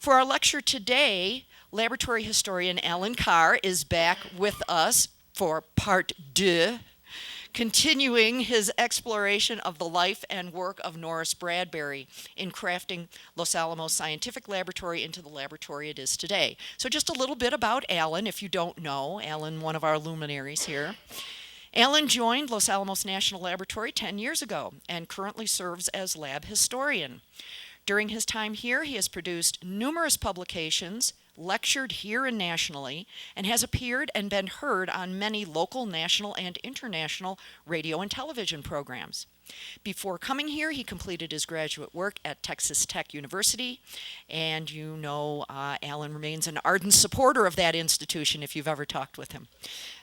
For our lecture today, laboratory historian Alan Carr is back with us for part deux, continuing his exploration of the life and work of Norris Bradbury in crafting Los Alamos Scientific Laboratory into the laboratory it is today. So just a little bit about Alan, if you don't know. Alan, one of our luminaries here. Alan joined Los Alamos National Laboratory 10 years ago and currently serves as lab historian. During his time here, he has produced numerous publications, lectured here and nationally, and has appeared and been heard on many local, national, and international radio and television programs. Before coming here, he completed his graduate work at Texas Tech University, and you know Alan remains an ardent supporter of that institution if you've ever talked with him.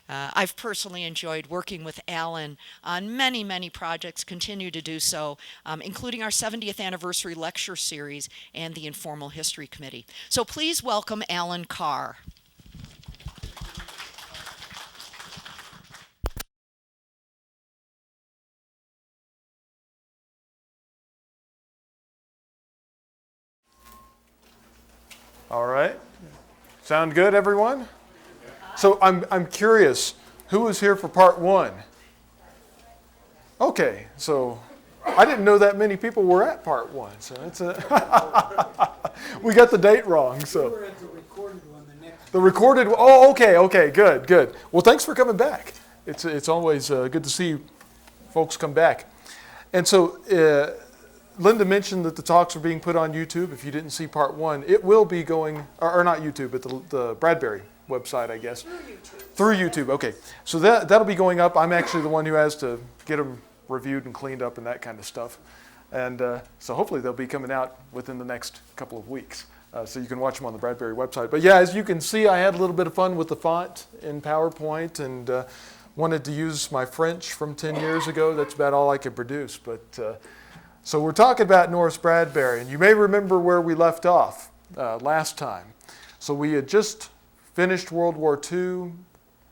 I've personally enjoyed working with Alan on many, many projects, continue to do so, including our 70th anniversary lecture series and the Informal History Committee. So please welcome Alan Carr. All right. Sound good, everyone? So I'm curious, who was here for part one? Okay, so I didn't know that many people were at part one, so it's we got the date wrong. So We're at the recorded one, the next. the recorded. Oh, okay, good. Well, thanks for coming back. It's always good to see folks come back. And so Linda mentioned that the talks are being put on YouTube. If you didn't see part one, it will be going, or not YouTube, but the Bradbury website, I guess. Through YouTube, okay. So that'll be going up. I'm actually the one who has to get them reviewed and cleaned up and that kind of stuff. And so hopefully they'll be coming out within the next couple of weeks. So you can watch them on the Bradbury website. But yeah, as you can see, I had a little bit of fun with the font in PowerPoint and wanted to use my French from 10 years ago. That's about all I could produce. But so we're talking about Norris Bradbury. And you may remember where we left off last time. So we had just finished World War II.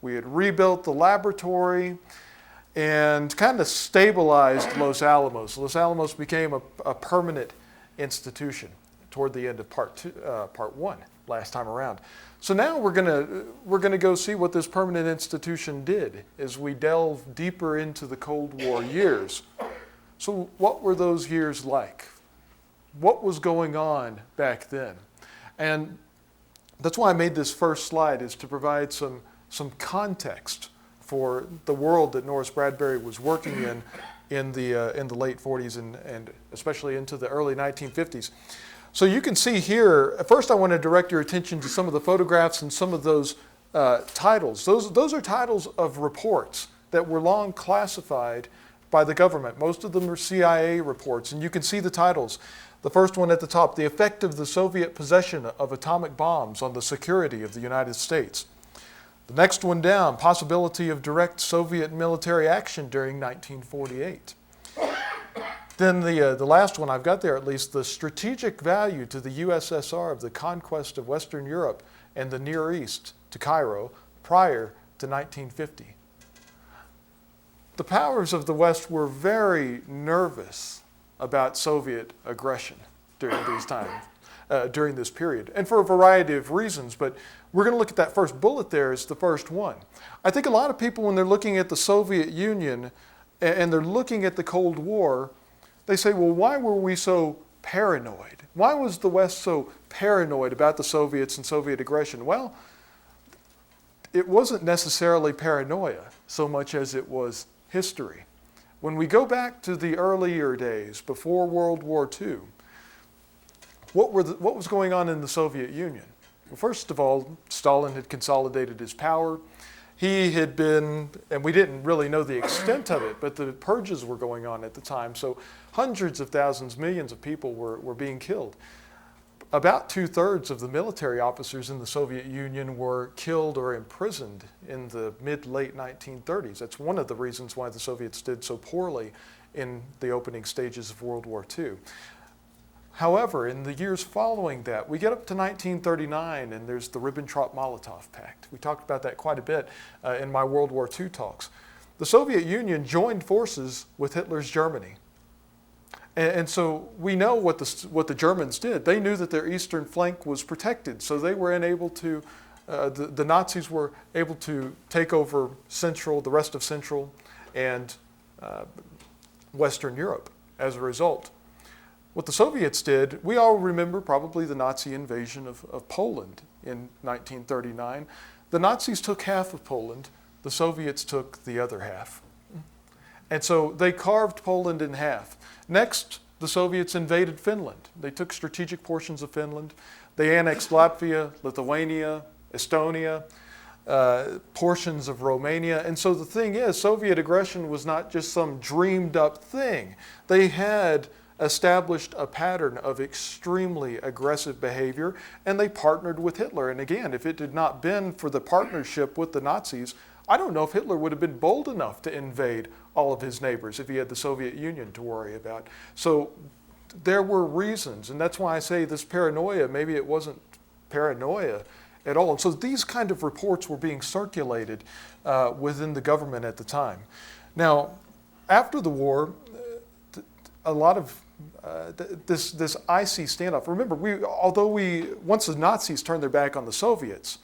We had rebuilt the laboratory and kind of stabilized Los Alamos. Los Alamos became a permanent institution toward the end of part one last time around. So now we're gonna go see what this permanent institution did as we delve deeper into the Cold War years. So what were those years like? What was going on back then? And that's why I made this first slide, is to provide some context for the world that Norris Bradbury was working in the late 40s and especially into the early 1950s. So you can see here, first I want to direct your attention to some of the photographs and some of those titles. Those are titles of reports that were long classified by the government. Most of them are CIA reports, and you can see the titles. The first one at the top, the effect of the Soviet possession of atomic bombs on the security of the United States. The next one down, possibility of direct Soviet military action during 1948. Then the last one I've got there, at least, the strategic value to the USSR of the conquest of Western Europe and the Near East to Cairo prior to 1950. The powers of the West were very nervous about Soviet aggression during these times, during this period, and for a variety of reasons. But we're going to look at that first bullet there as the first one. I think a lot of people, when they're looking at the Soviet Union and they're looking at the Cold War, they say, well, why were we so paranoid? Why was the West so paranoid about the Soviets and Soviet aggression? Well, it wasn't necessarily paranoia so much as it was history. When we go back to the earlier days, before World War II, what was going on in the Soviet Union? Well, first of all, Stalin had consolidated his power. He had been, and we didn't really know the extent of it, but the purges were going on at the time, so hundreds of thousands, millions of people were being killed. About 2/3 of the military officers in the Soviet Union were killed or imprisoned in the mid-late 1930s. That's one of the reasons why the Soviets did so poorly in the opening stages of World War II. However, in the years following that, we get up to 1939 and there's the Ribbentrop-Molotov Pact. We talked about that quite a bit in my World War II talks. The Soviet Union joined forces with Hitler's Germany. And so we know what the Germans did. They knew that their eastern flank was protected, so they were unable to. The Nazis were able to take over the rest of Central and Western Europe as a result. What the Soviets did, we all remember probably the Nazi invasion of Poland in 1939. The Nazis took half of Poland, the Soviets took the other half. And so they carved Poland in half. Next, the Soviets invaded Finland. They took strategic portions of Finland. They annexed Latvia, Lithuania, Estonia, portions of Romania. And so the thing is, Soviet aggression was not just some dreamed up thing. They had established a pattern of extremely aggressive behavior, and they partnered with Hitler. And again, if it had not been for the partnership with the Nazis, I don't know if Hitler would have been bold enough to invade all of his neighbors if he had the Soviet Union to worry about. So there were reasons, and that's why I say this paranoia, maybe it wasn't paranoia at all. And so these kind of reports were being circulated within the government at the time. Now, after the war, a lot of this icy standoff. Remember, once the Nazis turned their back on the Soviets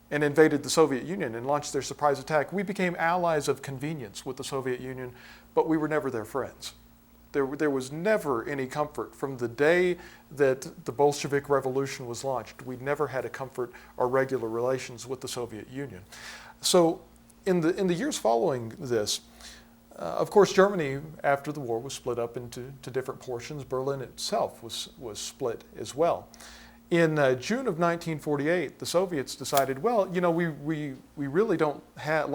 and invaded the Soviet Union and launched their surprise attack, we became allies of convenience with the Soviet Union, but we were never their friends. There was never any comfort. From the day that the Bolshevik Revolution was launched, we never had a comfort or regular relations with the Soviet Union. So in the years following this, of course, Germany, after the war, was split up into different portions. Berlin itself was split as well. In June of 1948, the Soviets decided, well, we really don't have,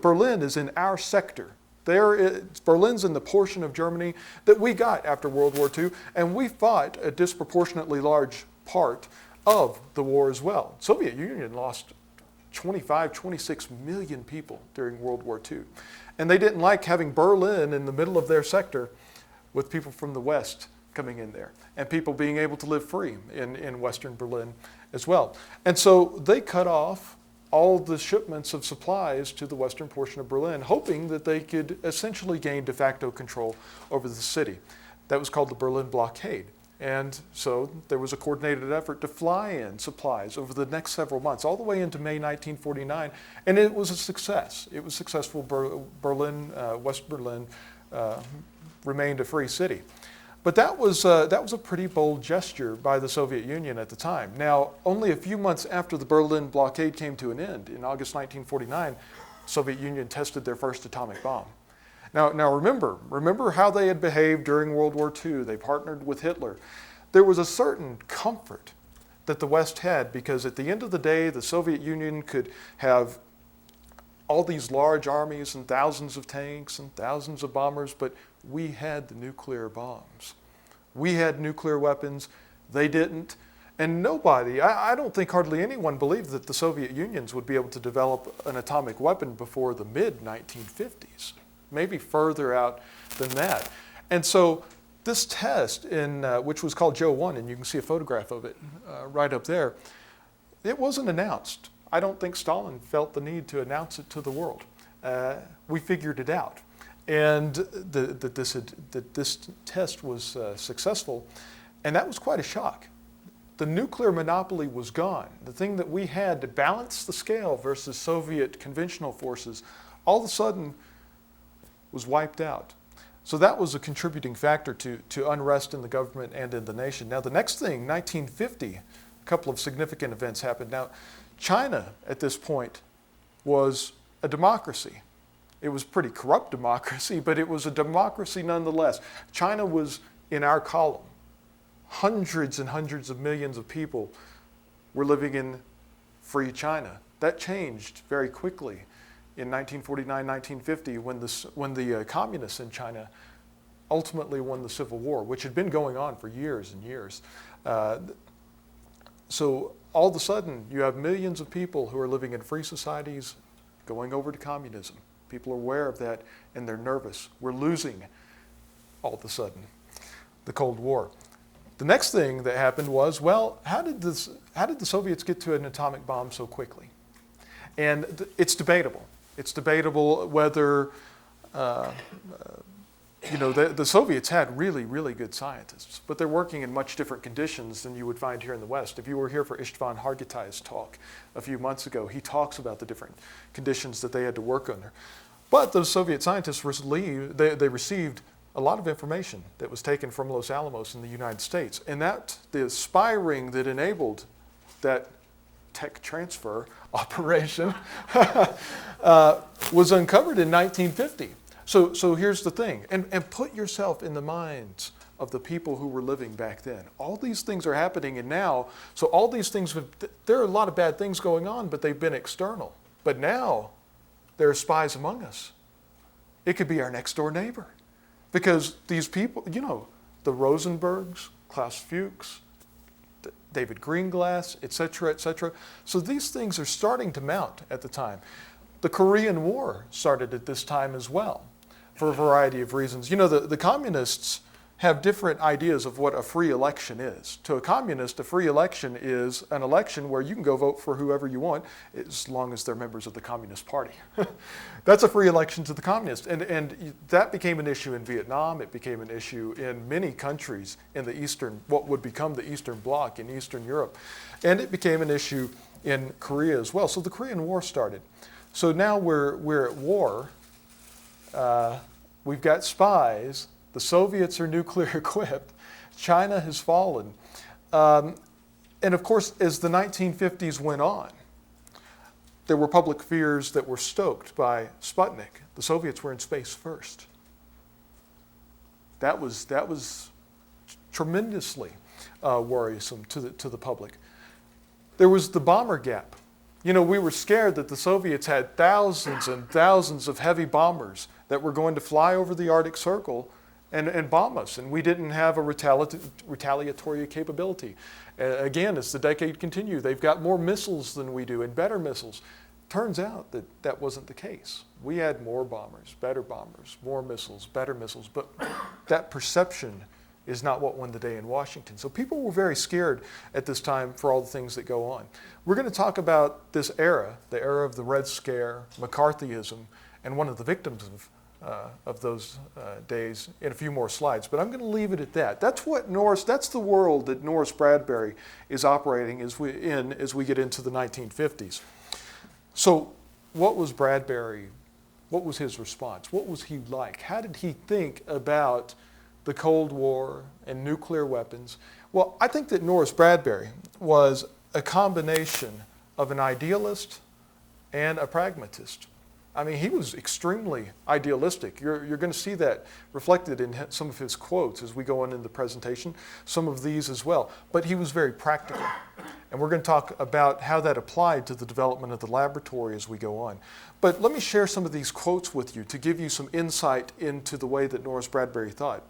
Berlin is in our sector. Berlin's in the portion of Germany that we got after World War II, and we fought a disproportionately large part of the war as well. The Soviet Union lost 26 million people during World War II. And they didn't like having Berlin in the middle of their sector with people from the West coming in there and people being able to live free in Western Berlin as well. And so they cut off all the shipments of supplies to the western portion of Berlin, hoping that they could essentially gain de facto control over the city. That was called the Berlin blockade. And so there was a coordinated effort to fly in supplies over the next several months, all the way into May 1949, and it was a success. It was successful. West Berlin remained a free city. But that was a pretty bold gesture by the Soviet Union at the time. Now, only a few months after the Berlin blockade came to an end, in August 1949, the Soviet Union tested their first atomic bomb. Now remember how they had behaved during World War II. They partnered with Hitler. There was a certain comfort that the West had because at the end of the day, the Soviet Union could have all these large armies and thousands of tanks and thousands of bombers, but we had the nuclear bombs. We had nuclear weapons. They didn't. And nobody, I don't think hardly anyone believed that the Soviet Unions would be able to develop an atomic weapon before the mid-1950s. Maybe further out than that. And so this test, which was called Joe 1, and you can see a photograph of it right up there, it wasn't announced. I don't think Stalin felt the need to announce it to the world. We figured it out. And that this test was successful, and that was quite a shock. The nuclear monopoly was gone. The thing that we had to balance the scale versus Soviet conventional forces, all of a sudden, was wiped out. So that was a contributing factor to unrest in the government and in the nation. Now the next thing, 1950, a couple of significant events happened. Now China at this point was a democracy. It was a pretty corrupt democracy, but it was a democracy nonetheless. China was in our column. Hundreds and hundreds of millions of people were living in free China. That changed very quickly in 1949, 1950, when the communists in China ultimately won the Civil War, which had been going on for years and years. So all of a sudden, you have millions of people who are living in free societies going over to communism. People are aware of that, and they're nervous. We're losing, all of a sudden, the Cold War. The next thing that happened was, well, how did the Soviets get to an atomic bomb so quickly? And it's debatable. It's debatable whether the Soviets had really, really good scientists, but they're working in much different conditions than you would find here in the West. If you were here for Istvan Hargitay's talk a few months ago, he talks about the different conditions that they had to work under. But those Soviet scientists they received a lot of information that was taken from Los Alamos in the United States, and that the spy ring that enabled that tech transfer operation was uncovered in 1950. So here's the thing, and put yourself in the minds of the people who were living back then. All these things are happening, and now, so all these things, there are a lot of bad things going on, but they've been external. But now, there are spies among us. It could be our next door neighbor. Because these people, the Rosenbergs, Klaus Fuchs, David Greenglass, et cetera, et cetera. So these things are starting to mount at the time. The Korean War started at this time as well, for a variety of reasons. The communists have different ideas of what a free election is. To a communist, a free election is an election where you can go vote for whoever you want as long as they're members of the Communist Party. That's a free election to the communists. And that became an issue in Vietnam. It became an issue in many countries in the what would become the Eastern Bloc in Eastern Europe. And it became an issue in Korea as well. So the Korean War started. So now we're at war. We've got spies. The Soviets are nuclear equipped. China has fallen. And of course, as the 1950s went on, there were public fears that were stoked by Sputnik. The Soviets were in space first. That was tremendously worrisome to the public. There was the bomber gap. We were scared that the Soviets had thousands and thousands of heavy bombers that were going to fly over the Arctic Circle and bomb us, and we didn't have a retaliatory capability. Again, as the decade continued, they've got more missiles than we do and better missiles. Turns out that that wasn't the case. We had more bombers, more missiles, better missiles, but that perception is not what won the day in Washington. So people were very scared at this time for all the things that go on. We're going to talk about this era, the era of the Red Scare, McCarthyism, and one of the victims of those days in a few more slides. But I'm going to leave it at that. That's the world that Norris Bradbury is operating as we get into the 1950s. So what was Bradbury, what was his response? What was he like? How did he think about the Cold War and nuclear weapons? Well, I think that Norris Bradbury was a combination of an idealist and a pragmatist. I mean, he was extremely idealistic. You're going to see that reflected in some of his quotes as we go on in the presentation, some of these as well. But he was very practical. And we're going to talk about how that applied to the development of the laboratory as we go on. But let me share some of these quotes with you to give you some insight into the way that Norris Bradbury thought.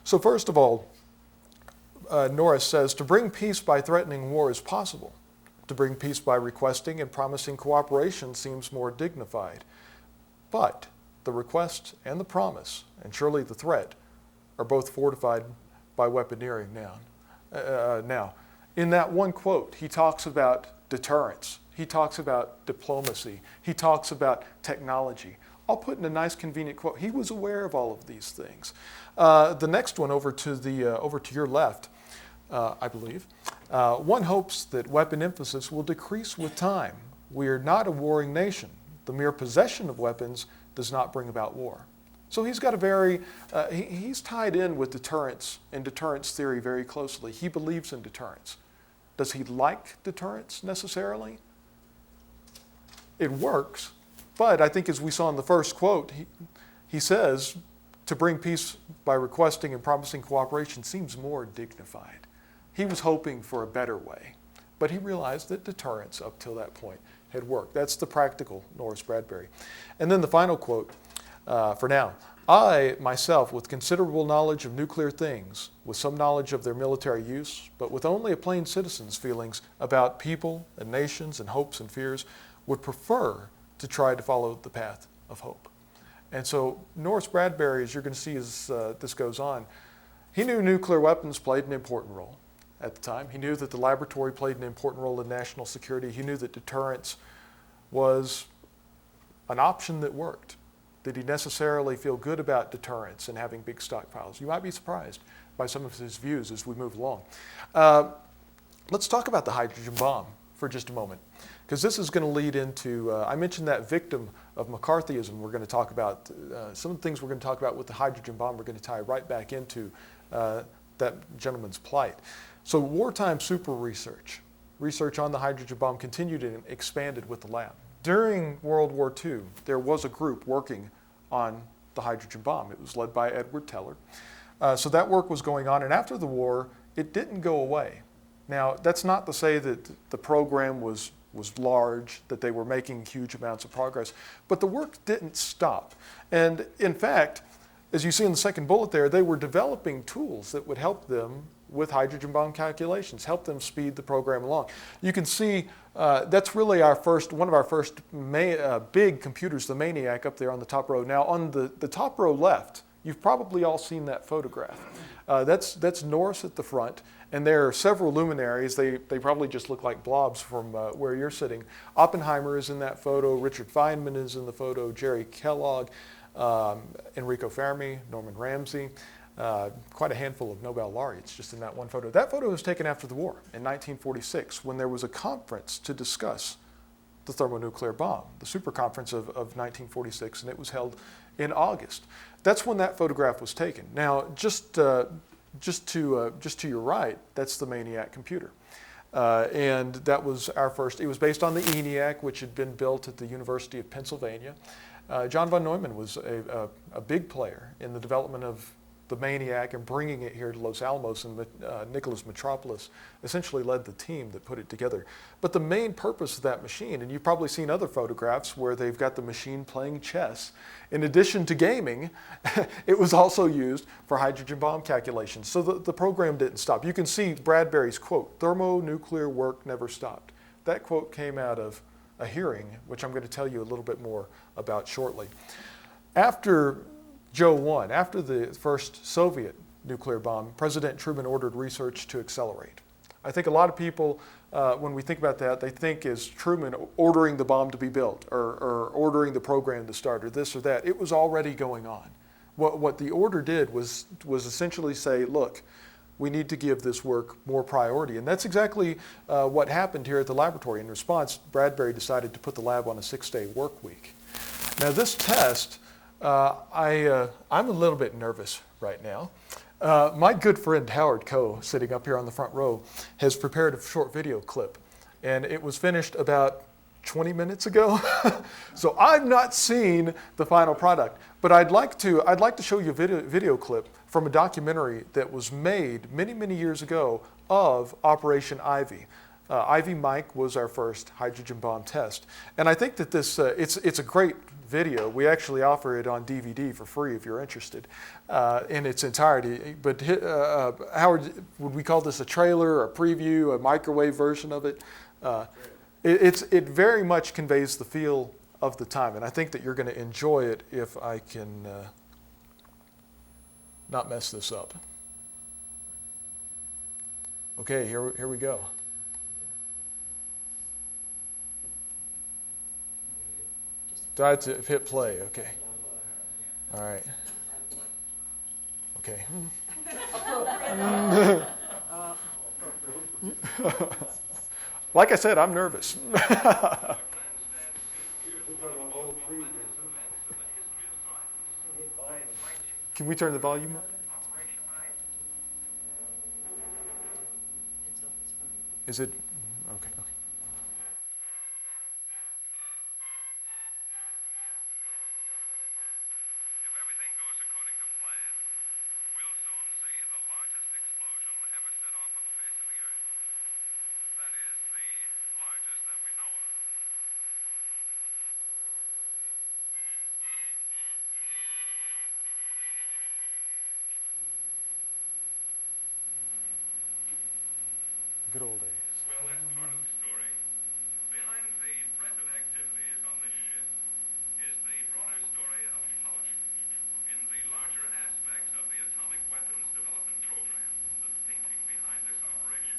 So first of all, Norris says, to bring peace by threatening war is possible. To bring peace by requesting and promising cooperation seems more dignified. But the request and the promise, and surely the threat, are both fortified by weaponeering now. In that one quote, he talks about deterrence. He talks about diplomacy. He talks about technology. I'll put in a nice, convenient quote. He was aware of all of these things. The next one over to your left, I believe. One hopes that weapon emphasis will decrease with time. We are not a warring nation. The mere possession of weapons does not bring about war. So he's got he's tied in with deterrence and deterrence theory very closely. He believes in deterrence. Does he like deterrence necessarily? It works, but I think as we saw in the first quote, he says, to bring peace by requesting and promising cooperation seems more dignified. He was hoping for a better way, but he realized that deterrence up till that point had worked. That's the practical Norris Bradbury. And then the final quote for now. I, myself, with considerable knowledge of nuclear things, with some knowledge of their military use, but with only a plain citizen's feelings about people and nations and hopes and fears, would prefer to try to follow the path of hope. And so Norris Bradbury, as you're going to see as this goes on, he knew nuclear weapons played an important role at the time. He knew that the laboratory played an important role in national security. He knew that deterrence was an option that worked, Did he necessarily feel good about deterrence and having big stockpiles? You might be surprised by some of his views as we move along. Let's talk about the hydrogen bomb for just a moment, because this is going to lead into, I mentioned that victim of McCarthyism. We're going to talk about some of the things we're going to talk about with the hydrogen bomb. We're going to tie right back into that gentleman's plight. So wartime super research on the hydrogen bomb continued and expanded with the lab. During World War II, there was a group working on the hydrogen bomb. It was led by Edward Teller. So that work was going on, and after the war, it didn't go away. Now, that's not to say that the program was large, that they were making huge amounts of progress, but the work didn't stop. And in fact, as you see in the second bullet there, they were developing tools that would help them with hydrogen bomb calculations, help them speed the program along. You can see that's really one of our first big computers, the Maniac, up there on the top row. Now, on the top row left, you've probably all seen that photograph. That's Norris at the front, and there are several luminaries. They probably just look like blobs from where you're sitting. Oppenheimer is in that photo. Richard Feynman is in the photo. Jerry Kellogg, Enrico Fermi, Norman Ramsey. Quite a handful of Nobel laureates just in that one photo. That photo was taken after the war in 1946 when there was a conference to discuss the thermonuclear bomb, the super conference of 1946, and it was held in August. That's when that photograph was taken. Now, just to your right, that's the Maniac computer. And that was our first. It was based on the ENIAC, which had been built at the University of Pennsylvania. John von Neumann was a big player in the development of the Maniac and bringing it here to Los Alamos, and Nicholas Metropolis essentially led the team that put it together. But the main purpose of that machine, and you've probably seen other photographs where they've got the machine playing chess, in addition to gaming, it was also used for hydrogen bomb calculations. So the program didn't stop. You can see Bradbury's quote, "Thermonuclear work never stopped." That quote came out of a hearing, which I'm going to tell you a little bit more about shortly. After Joe 1, after the first Soviet nuclear bomb, President Truman ordered research to accelerate. I think a lot of people, when we think about that, they think is Truman ordering the bomb to be built or ordering the program to start or this or that. It was already going on. What the order did was essentially say, look, we need to give this work more priority. And that's exactly what happened here at the laboratory. In response, Bradbury decided to put the lab on a 6-day work week. Now this test, I'm a little bit nervous right now. My good friend Howard Coe, sitting up here on the front row, has prepared a short video clip, and it was finished about 20 minutes ago. So I've not seen the final product, but I'd like to show you a video clip from a documentary that was made many, many years ago of Operation Ivy. Ivy Mike was our first hydrogen bomb test, and I think that this it's a great video. We actually offer it on DVD for free if you're interested in its entirety. But Howard, would we call this a trailer, a preview, a microwave version of it? It very much conveys the feel of the time, and I think that you're going to enjoy it if I can not mess this up. Okay, here we go. Do I have to hit play? Okay. All right. Okay. Like I said, I'm nervous. Can we turn the volume up? Is it? Okay. Good old days. Well, that's part of the story. Behind the present activities on this ship is the broader story of policy in the larger aspects of the atomic weapons development program, the thinking behind this operation.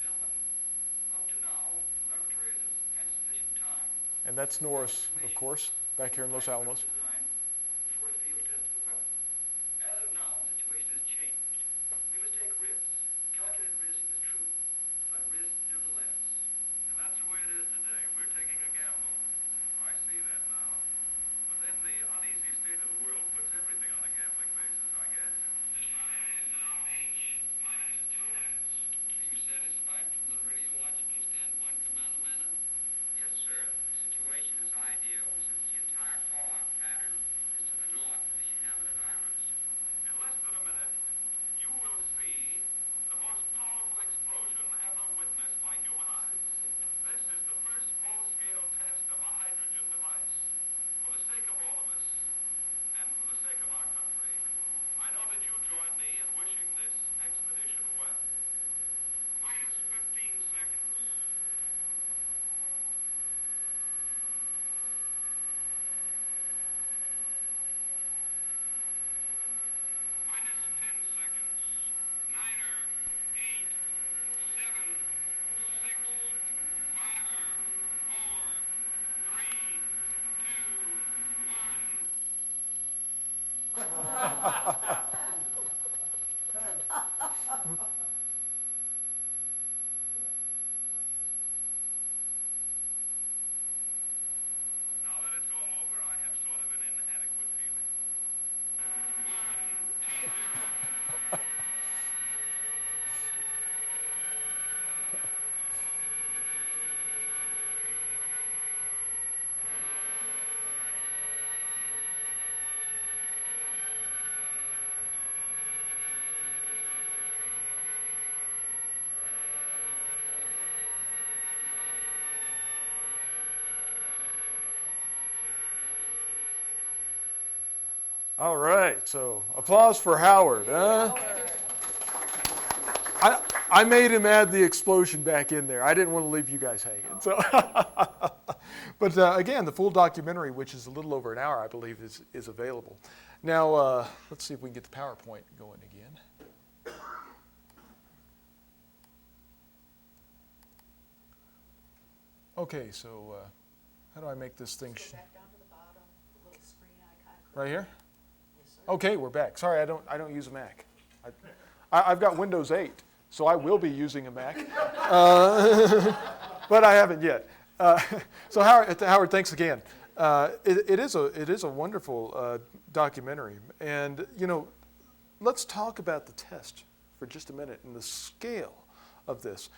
Gentlemen, up to now, the laboratory has had sufficient time. And that's Norris, of course, back here in Los Alamos. All right, so applause for Howard. I made him add the explosion back in there. I didn't want to leave you guys hanging. So, but again, the full documentary, which is a little over an hour, I believe, is available. Now, let's see if we can get the PowerPoint going again. Okay, so how do I make this thing? Back down to the bottom, the little screen icon. Right here? Yes, sir. Okay, we're back. Sorry, I don't use a Mac. I've got Windows 8, so I will be using a Mac, but I haven't yet. So Howard, thanks again. It is a wonderful documentary, and let's talk about the test for just a minute and the scale of this.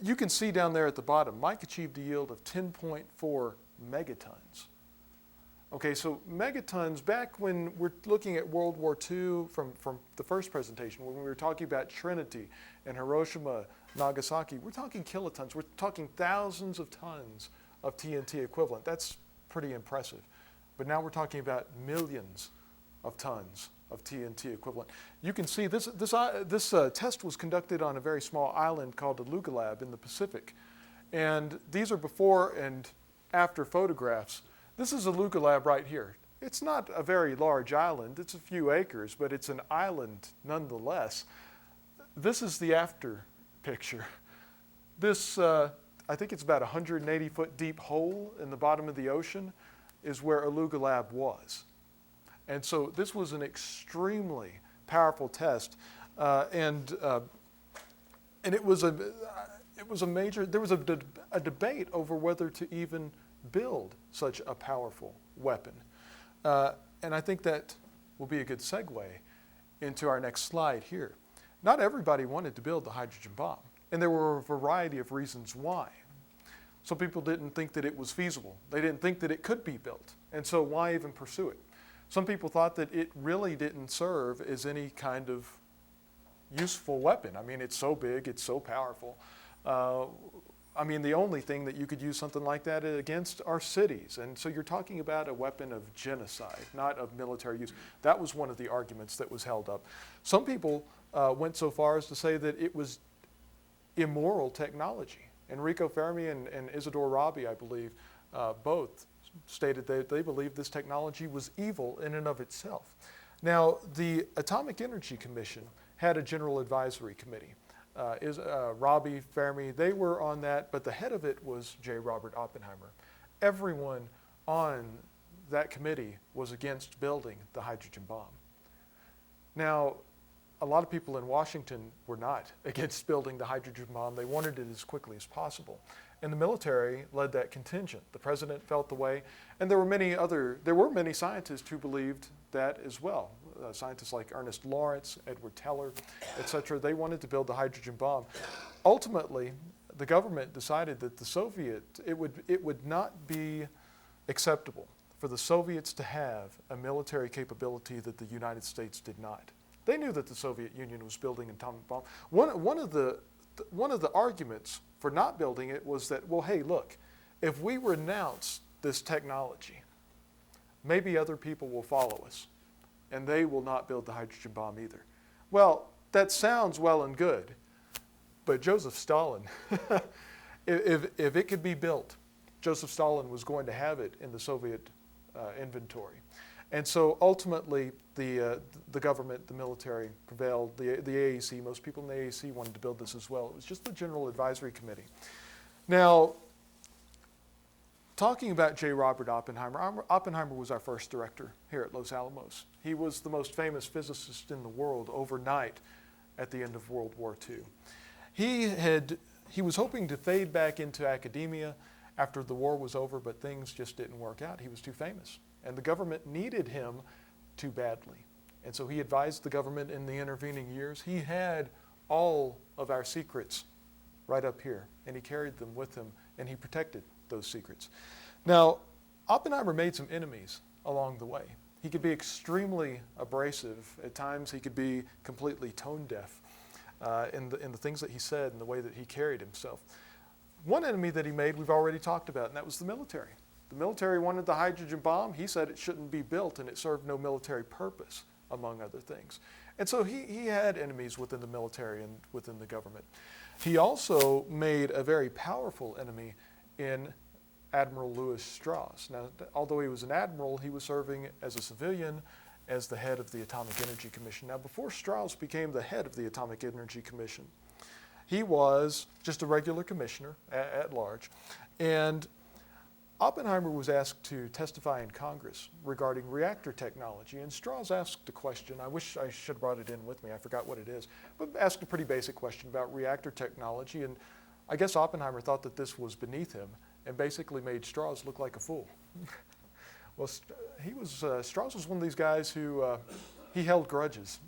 You can see down there at the bottom, Mike achieved a yield of 10.4 megatons. Okay, so megatons, back when we're looking at World War II from the first presentation, when we were talking about Trinity and Hiroshima, Nagasaki, we're talking kilotons. We're talking thousands of tons of TNT equivalent. That's pretty impressive. But now we're talking about millions of tons of TNT equivalent. You can see this test was conducted on a very small island called Alugalab in the Pacific. And these are before and after photographs. This is Alugalab right here. It's not a very large island. It's a few acres, but it's an island nonetheless. This is the after picture. This, I think it's about a 180-foot deep hole in the bottom of the ocean is where Alugalab was. And so this was an extremely powerful test, and it was a major. There was a debate over whether to even build such a powerful weapon, and I think that will be a good segue into our next slide here. Not everybody wanted to build the hydrogen bomb, and there were a variety of reasons why. Some people didn't think that it was feasible. They didn't think that it could be built, and so why even pursue it? Some people thought that it really didn't serve as any kind of useful weapon. I mean, it's so big, it's so powerful. I mean, the only thing that you could use something like that against are cities. And so you're talking about a weapon of genocide, not of military use. That was one of the arguments that was held up. Some people went so far as to say that it was immoral technology. Enrico Fermi and Isidore Rabi, I believe, both stated that they believed this technology was evil in and of itself. Now, the Atomic Energy Commission had a general advisory committee. Rabi, Fermi, they were on that, but the head of it was J. Robert Oppenheimer. Everyone on that committee was against building the hydrogen bomb. Now, a lot of people in Washington were not against building the hydrogen bomb. They wanted it as quickly as possible. And the military led that contingent. The president felt the way, and there were many scientists who believed that as well. Scientists like Ernest Lawrence, Edward Teller, etc. They wanted to build the hydrogen bomb. Ultimately, the government decided that it would not be acceptable for the Soviets to have a military capability that the United States did not. They knew that the Soviet Union was building an atomic bomb. One of the arguments for not building it was that, well, hey, look, if we renounce this technology, maybe other people will follow us, and they will not build the hydrogen bomb either. Well, that sounds well and good, but Joseph Stalin, if it could be built, Joseph Stalin was going to have it in the Soviet inventory. And so ultimately, the government, the military prevailed. The AAC, most people in the AAC wanted to build this as well. It was just the General Advisory Committee. Now, talking about J. Robert Oppenheimer, Oppenheimer was our first director here at Los Alamos. He was the most famous physicist in the world overnight at the end of World War II. He was hoping to fade back into academia after the war was over, but things just didn't work out. He was too famous. And the government needed him too badly. And so he advised the government in the intervening years. He had all of our secrets right up here, and he carried them with him, and he protected those secrets. Now, Oppenheimer made some enemies along the way. He could be extremely abrasive. At times, he could be completely tone deaf in the things that he said and the way that he carried himself. One enemy that he made, we've already talked about, and that was the military. The military wanted the hydrogen bomb. He said it shouldn't be built and it served no military purpose, among other things. And so he had enemies within the military and within the government. He also made a very powerful enemy in Admiral Lewis Strauss. Now, although he was an admiral, he was serving as a civilian as the head of the Atomic Energy Commission. Now, before Strauss became the head of the Atomic Energy Commission, he was just a regular commissioner at large. And Oppenheimer was asked to testify in Congress regarding reactor technology, and Strauss asked a question. I wish I should have brought it in with me. I forgot what it is, but asked a pretty basic question about reactor technology, and I guess Oppenheimer thought that this was beneath him and basically made Strauss look like a fool. Well, Strauss was one of these guys who he held grudges,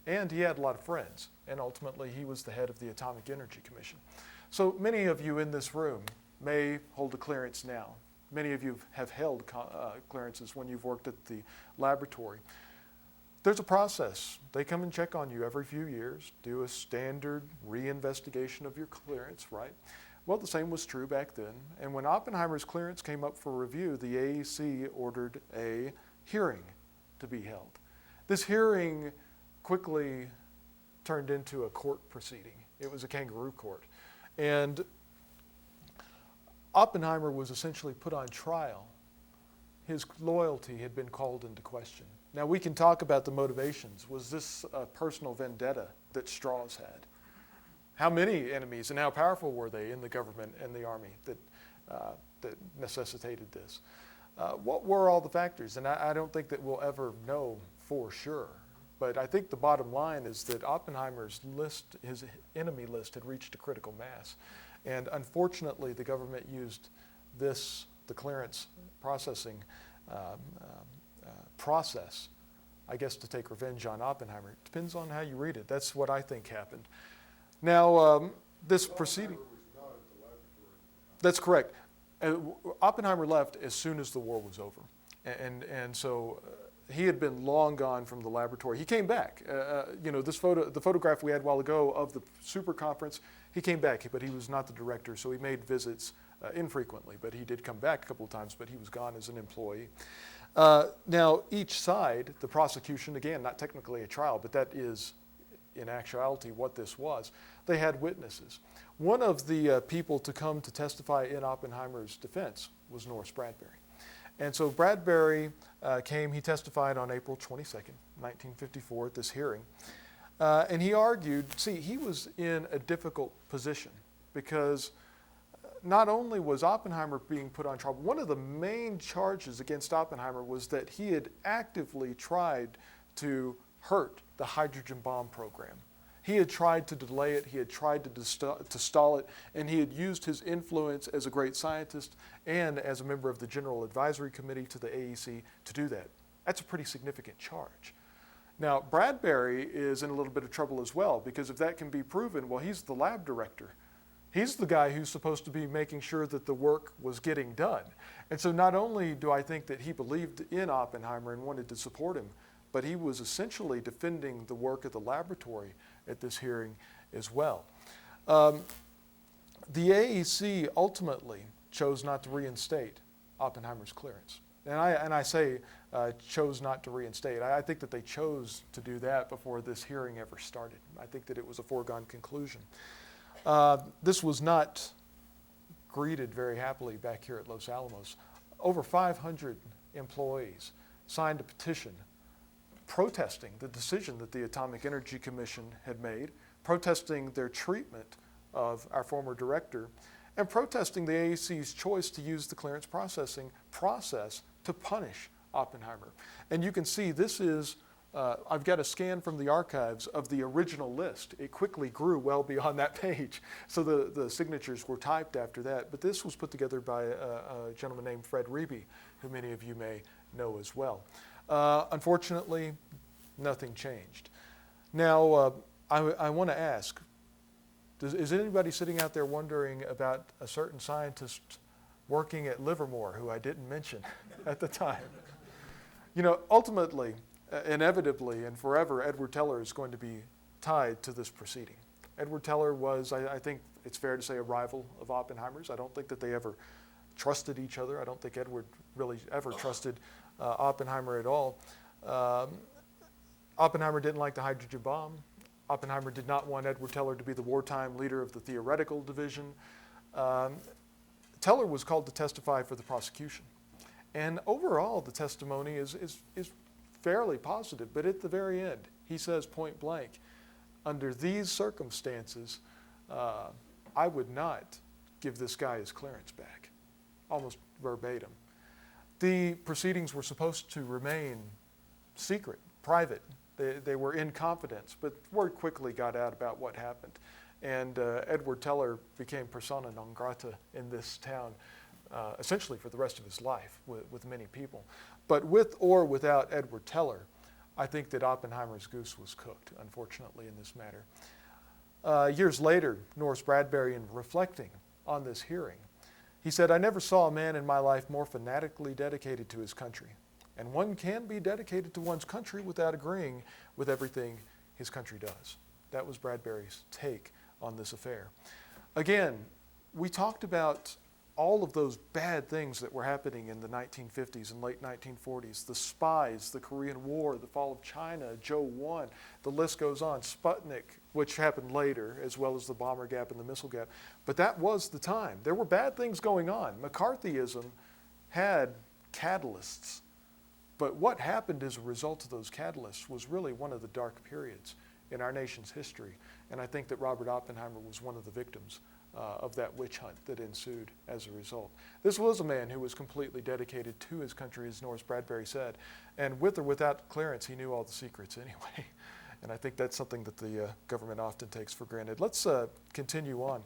and he had a lot of friends, and ultimately he was the head of the Atomic Energy Commission. So many of you in this room may hold a clearance now. Many of you have held clearances when you've worked at the laboratory. There's a process. They come and check on you every few years, do a standard reinvestigation of your clearance, right? Well, the same was true back then. And when Oppenheimer's clearance came up for review, the AEC ordered a hearing to be held. This hearing quickly turned into a court proceeding. It was a kangaroo court. And Oppenheimer was essentially put on trial. His loyalty had been called into question. Now, we can talk about the motivations. Was this a personal vendetta that Strauss had? How many enemies and how powerful were they in the government and the army that necessitated this? What were all the factors? And I don't think that we'll ever know for sure. But I think the bottom line is that Oppenheimer's list, his enemy list, had reached a critical mass. And unfortunately, the government used the clearance processing process, I guess, to take revenge on Oppenheimer. It depends on how you read it. That's what I think happened. Now, this proceeding... That's correct. Oppenheimer left as soon as the war was over. And so he had been long gone from the laboratory. He came back. The photograph we had a while ago of the super conference, he came back, but he was not the director, so he made visits infrequently. But he did come back a couple of times, but he was gone as an employee. Now, each side, the prosecution, again, not technically a trial, but that is in actuality what this was, they had witnesses. One of the people to come to testify in Oppenheimer's defense was Norris Bradbury. And so Bradbury came, he testified on April 22nd, 1954 at this hearing. And he argued, he was in a difficult position because not only was Oppenheimer being put on trial, one of the main charges against Oppenheimer was that he had actively tried to hurt the hydrogen bomb program. He had tried to delay it, he had tried to stall it, and he had used his influence as a great scientist and as a member of the General Advisory Committee to the AEC to do that. That's a pretty significant charge. Now, Bradbury is in a little bit of trouble as well, because if that can be proven, well, he's the lab director. He's the guy who's supposed to be making sure that the work was getting done. And so not only do I think that he believed in Oppenheimer and wanted to support him, but he was essentially defending the work of the laboratory at this hearing as well. The AEC ultimately chose not to reinstate Oppenheimer's clearance. And I say chose not to reinstate. I think that they chose to do that before this hearing ever started. I think that it was a foregone conclusion. This was not greeted very happily back here at Los Alamos. Over 500 employees signed a petition protesting the decision that the Atomic Energy Commission had made, protesting their treatment of our former director, and protesting the AEC's choice to use the clearance processing process to punish Oppenheimer. And you can see this is, I've got a scan from the archives of the original list. It quickly grew well beyond that page, so the signatures were typed after that. But this was put together by a gentleman named Fred Reby, who many of you may know as well. Unfortunately, nothing changed. Now, I want to ask, is anybody sitting out there wondering about a certain scientist working at Livermore who I didn't mention at the time? You know, ultimately, inevitably and forever, Edward Teller is going to be tied to this proceeding. Edward Teller was, I think it's fair to say, a rival of Oppenheimer's. I don't think that they ever trusted each other. I don't think Edward really ever trusted Oppenheimer at all. Oppenheimer didn't like the hydrogen bomb. Oppenheimer did not want Edward Teller to be the wartime leader of the theoretical division. Teller was called to testify for the prosecution. And overall, the testimony is fairly positive, but at the very end, he says point blank, under these circumstances, I would not give this guy his clearance back, almost verbatim. The proceedings were supposed to remain secret, private. They were in confidence, but word quickly got out about what happened. And Edward Teller became persona non grata in this town, essentially for the rest of his life with many people. But with or without Edward Teller, I think that Oppenheimer's goose was cooked, unfortunately, in this matter. Years later, Norris Bradbury, in reflecting on this hearing, he said, "I never saw a man in my life more fanatically dedicated to his country. And one can be dedicated to one's country without agreeing with everything his country does." That was Bradbury's take on this affair. Again, we talked about all of those bad things that were happening in the 1950s and late 1940s, the spies, the Korean War, the fall of China, Joe 1, the list goes on, Sputnik, which happened later, as well as the bomber gap and the missile gap. But that was the time. There were bad things going on. McCarthyism had catalysts. But what happened as a result of those catalysts was really one of the dark periods in our nation's history. And I think that Robert Oppenheimer was one of the victims of that witch hunt that ensued as a result. This was a man who was completely dedicated to his country, as Norris Bradbury said. And with or without clearance, he knew all the secrets anyway. And I think that's something that the government often takes for granted. Let's continue on.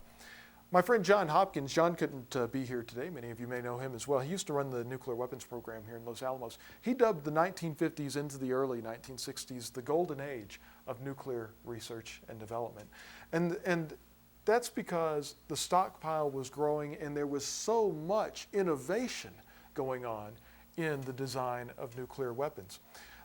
My friend John Hopkins, John couldn't be here today. Many of you may know him as well. He used to run the nuclear weapons program here in Los Alamos. He dubbed the 1950s into the early 1960s the golden age of nuclear research and development. And that's because the stockpile was growing and there was so much innovation going on in the design of nuclear weapons.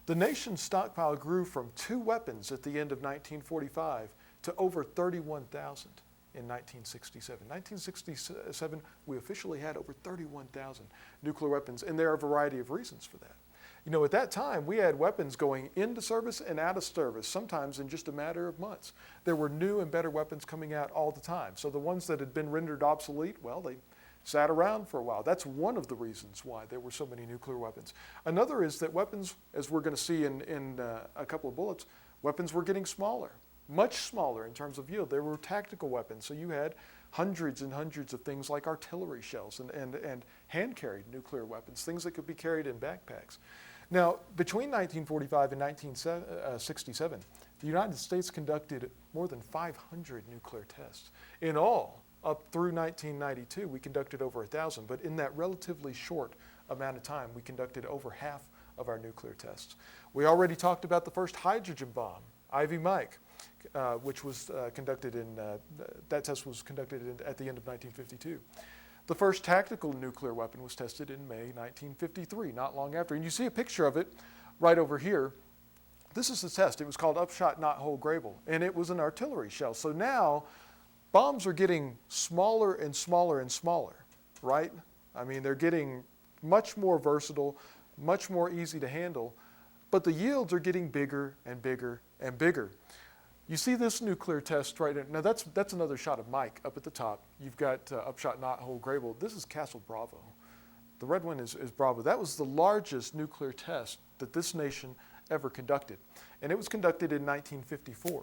The nation's stockpile grew from 2 weapons at the end of 1945 to over 31,000. In 1967. 1967, we officially had over 31,000 nuclear weapons, and there are a variety of reasons for that. You know, at that time, we had weapons going into service and out of service, sometimes in just a matter of months. There were new and better weapons coming out all the time. So the ones that had been rendered obsolete, well, they sat around for a while. That's one of the reasons why there were so many nuclear weapons. Another is that weapons, as we're going to see in a couple of bullets, weapons were getting smaller. Much smaller in terms of yield. There were tactical weapons, so you had hundreds and hundreds of things like artillery shells and hand-carried nuclear weapons, things that could be carried in backpacks. Now, between 1945 and 1967, the United States conducted more than 500 nuclear tests. In all, up through 1992, we conducted over 1,000, but in that relatively short amount of time, we conducted over half of our nuclear tests. We already talked about the first hydrogen bomb, Ivy Mike. Which was conducted that test was conducted at the end of 1952. The first tactical nuclear weapon was tested in May 1953, not long after. And you see a picture of it right over here. This is the test. It was called Upshot Knot Hole Grable, and it was an artillery shell. So now bombs are getting smaller and smaller and smaller, right? I mean, they're getting much more versatile, much more easy to handle, but the yields are getting bigger and bigger and bigger. You see this nuclear test right now. That's another shot of Mike up at the top. You've got Upshot Knot Hole Grable. This is Castle Bravo. The red one is Bravo. That was the largest nuclear test that this nation ever conducted. And it was conducted in 1954.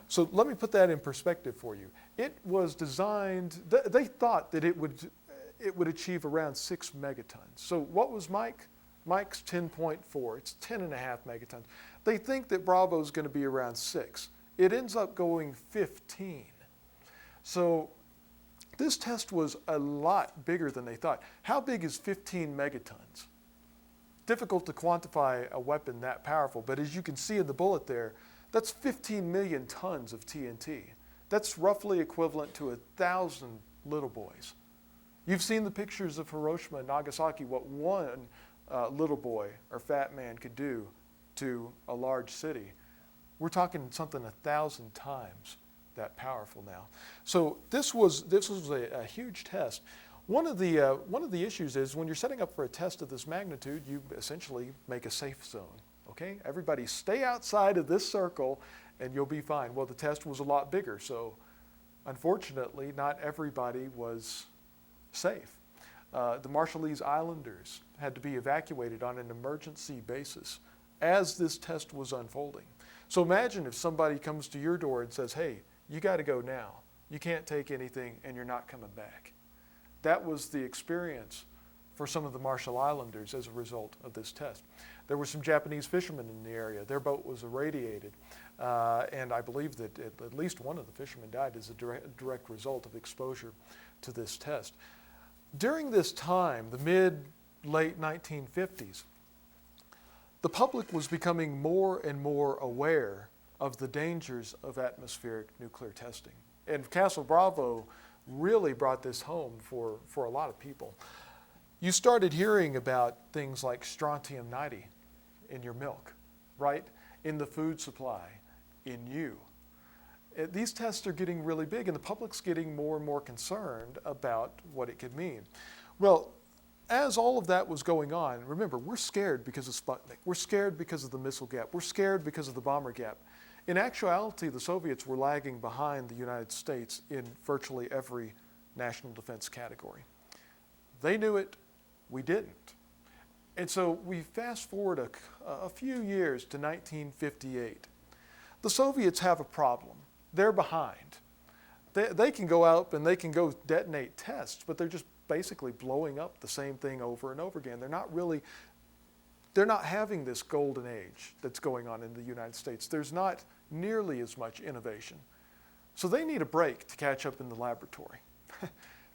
So let me put that in perspective for you. It was designed, they thought that it would achieve around 6 megatons. So what was Mike? Mike's 10.4. It's 10.5 megatons. They think that Bravo is going to be around 6. It ends up going 15. So this test was a lot bigger than they thought. How big is 15 megatons? Difficult to quantify a weapon that powerful, but as you can see in the bullet there, that's 15 million tons of TNT. That's roughly equivalent to 1,000 little boys. You've seen the pictures of Hiroshima and Nagasaki, what one little boy or fat man could do to a large city. We're talking something 1,000 times that powerful now. So this was a huge test. One of the issues is when you're setting up for a test of this magnitude, you essentially make a safe zone. Okay, everybody stay outside of this circle, and you'll be fine. Well, the test was a lot bigger, so unfortunately, not everybody was safe. The Marshallese Islanders had to be evacuated on an emergency basis as this test was unfolding. So imagine if somebody comes to your door and says, "Hey, you got to go now. You can't take anything, and you're not coming back." That was the experience for some of the Marshall Islanders as a result of this test. There were some Japanese fishermen in the area. Their boat was irradiated, and I believe that at least one of the fishermen died as a direct result of exposure to this test. During this time, the mid-late 1950s, the public was becoming more and more aware of the dangers of atmospheric nuclear testing. And Castle Bravo really brought this home for a lot of people. You started hearing about things like strontium-90 in your milk, right? In the food supply, in you. These tests are getting really big, and the public's getting more and more concerned about what it could mean. Well, as all of that was going on, remember, we're scared because of Sputnik. We're scared because of the missile gap. We're scared because of the bomber gap. In actuality, the Soviets were lagging behind the United States in virtually every national defense category. They knew it, we didn't. And so we fast forward a few years to 1958. The Soviets have a problem. They're behind. They can go out and they can go detonate tests, but they're just basically blowing up the same thing over and over again. They're not having this golden age that's going on in the United States. There's not nearly as much innovation. So they need a break to catch up in the laboratory.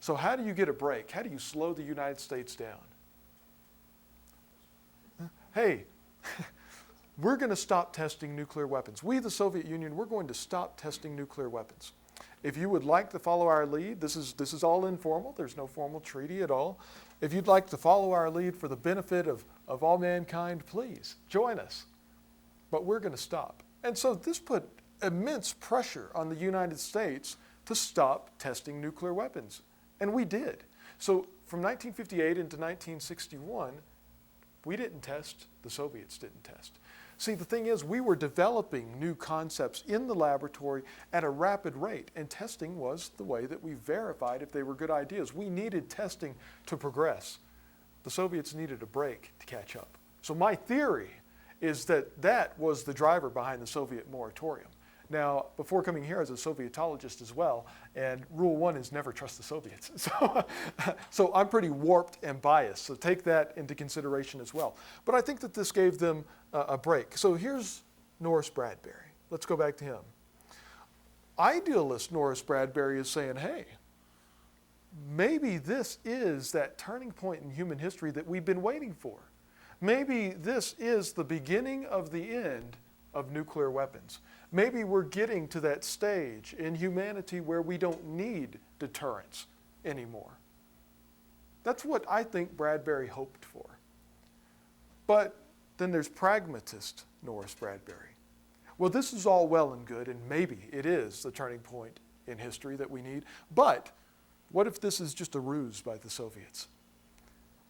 So how do you get a break? How do you slow the United States down? Hey, we're going to stop testing nuclear weapons. We, the Soviet Union, we're going to stop testing nuclear weapons. If you would like to follow our lead, this is all informal. There's no formal treaty at all. If you'd like to follow our lead for the benefit of all mankind, please join us. But we're going to stop. And so this put immense pressure on the United States to stop testing nuclear weapons. And we did. So from 1958 into 1961, we didn't test, the Soviets didn't test. See, the thing is, we were developing new concepts in the laboratory at a rapid rate, and testing was the way that we verified if they were good ideas. We needed testing to progress. The Soviets needed a break to catch up. So my theory is that that was the driver behind the Soviet moratorium. Now, before coming here as a Sovietologist as well, and rule one is never trust the Soviets. So I'm pretty warped and biased, so take that into consideration as well. But I think that this gave them a break. So here's Norris Bradbury. Let's go back to him. Idealist Norris Bradbury is saying, hey, maybe this is that turning point in human history that we've been waiting for. Maybe this is the beginning of the end of nuclear weapons. Maybe we're getting to that stage in humanity where we don't need deterrence anymore. That's what I think Bradbury hoped for. But then there's pragmatist Norris Bradbury. Well, this is all well and good, and maybe it is the turning point in history that we need, but what if this is just a ruse by the Soviets?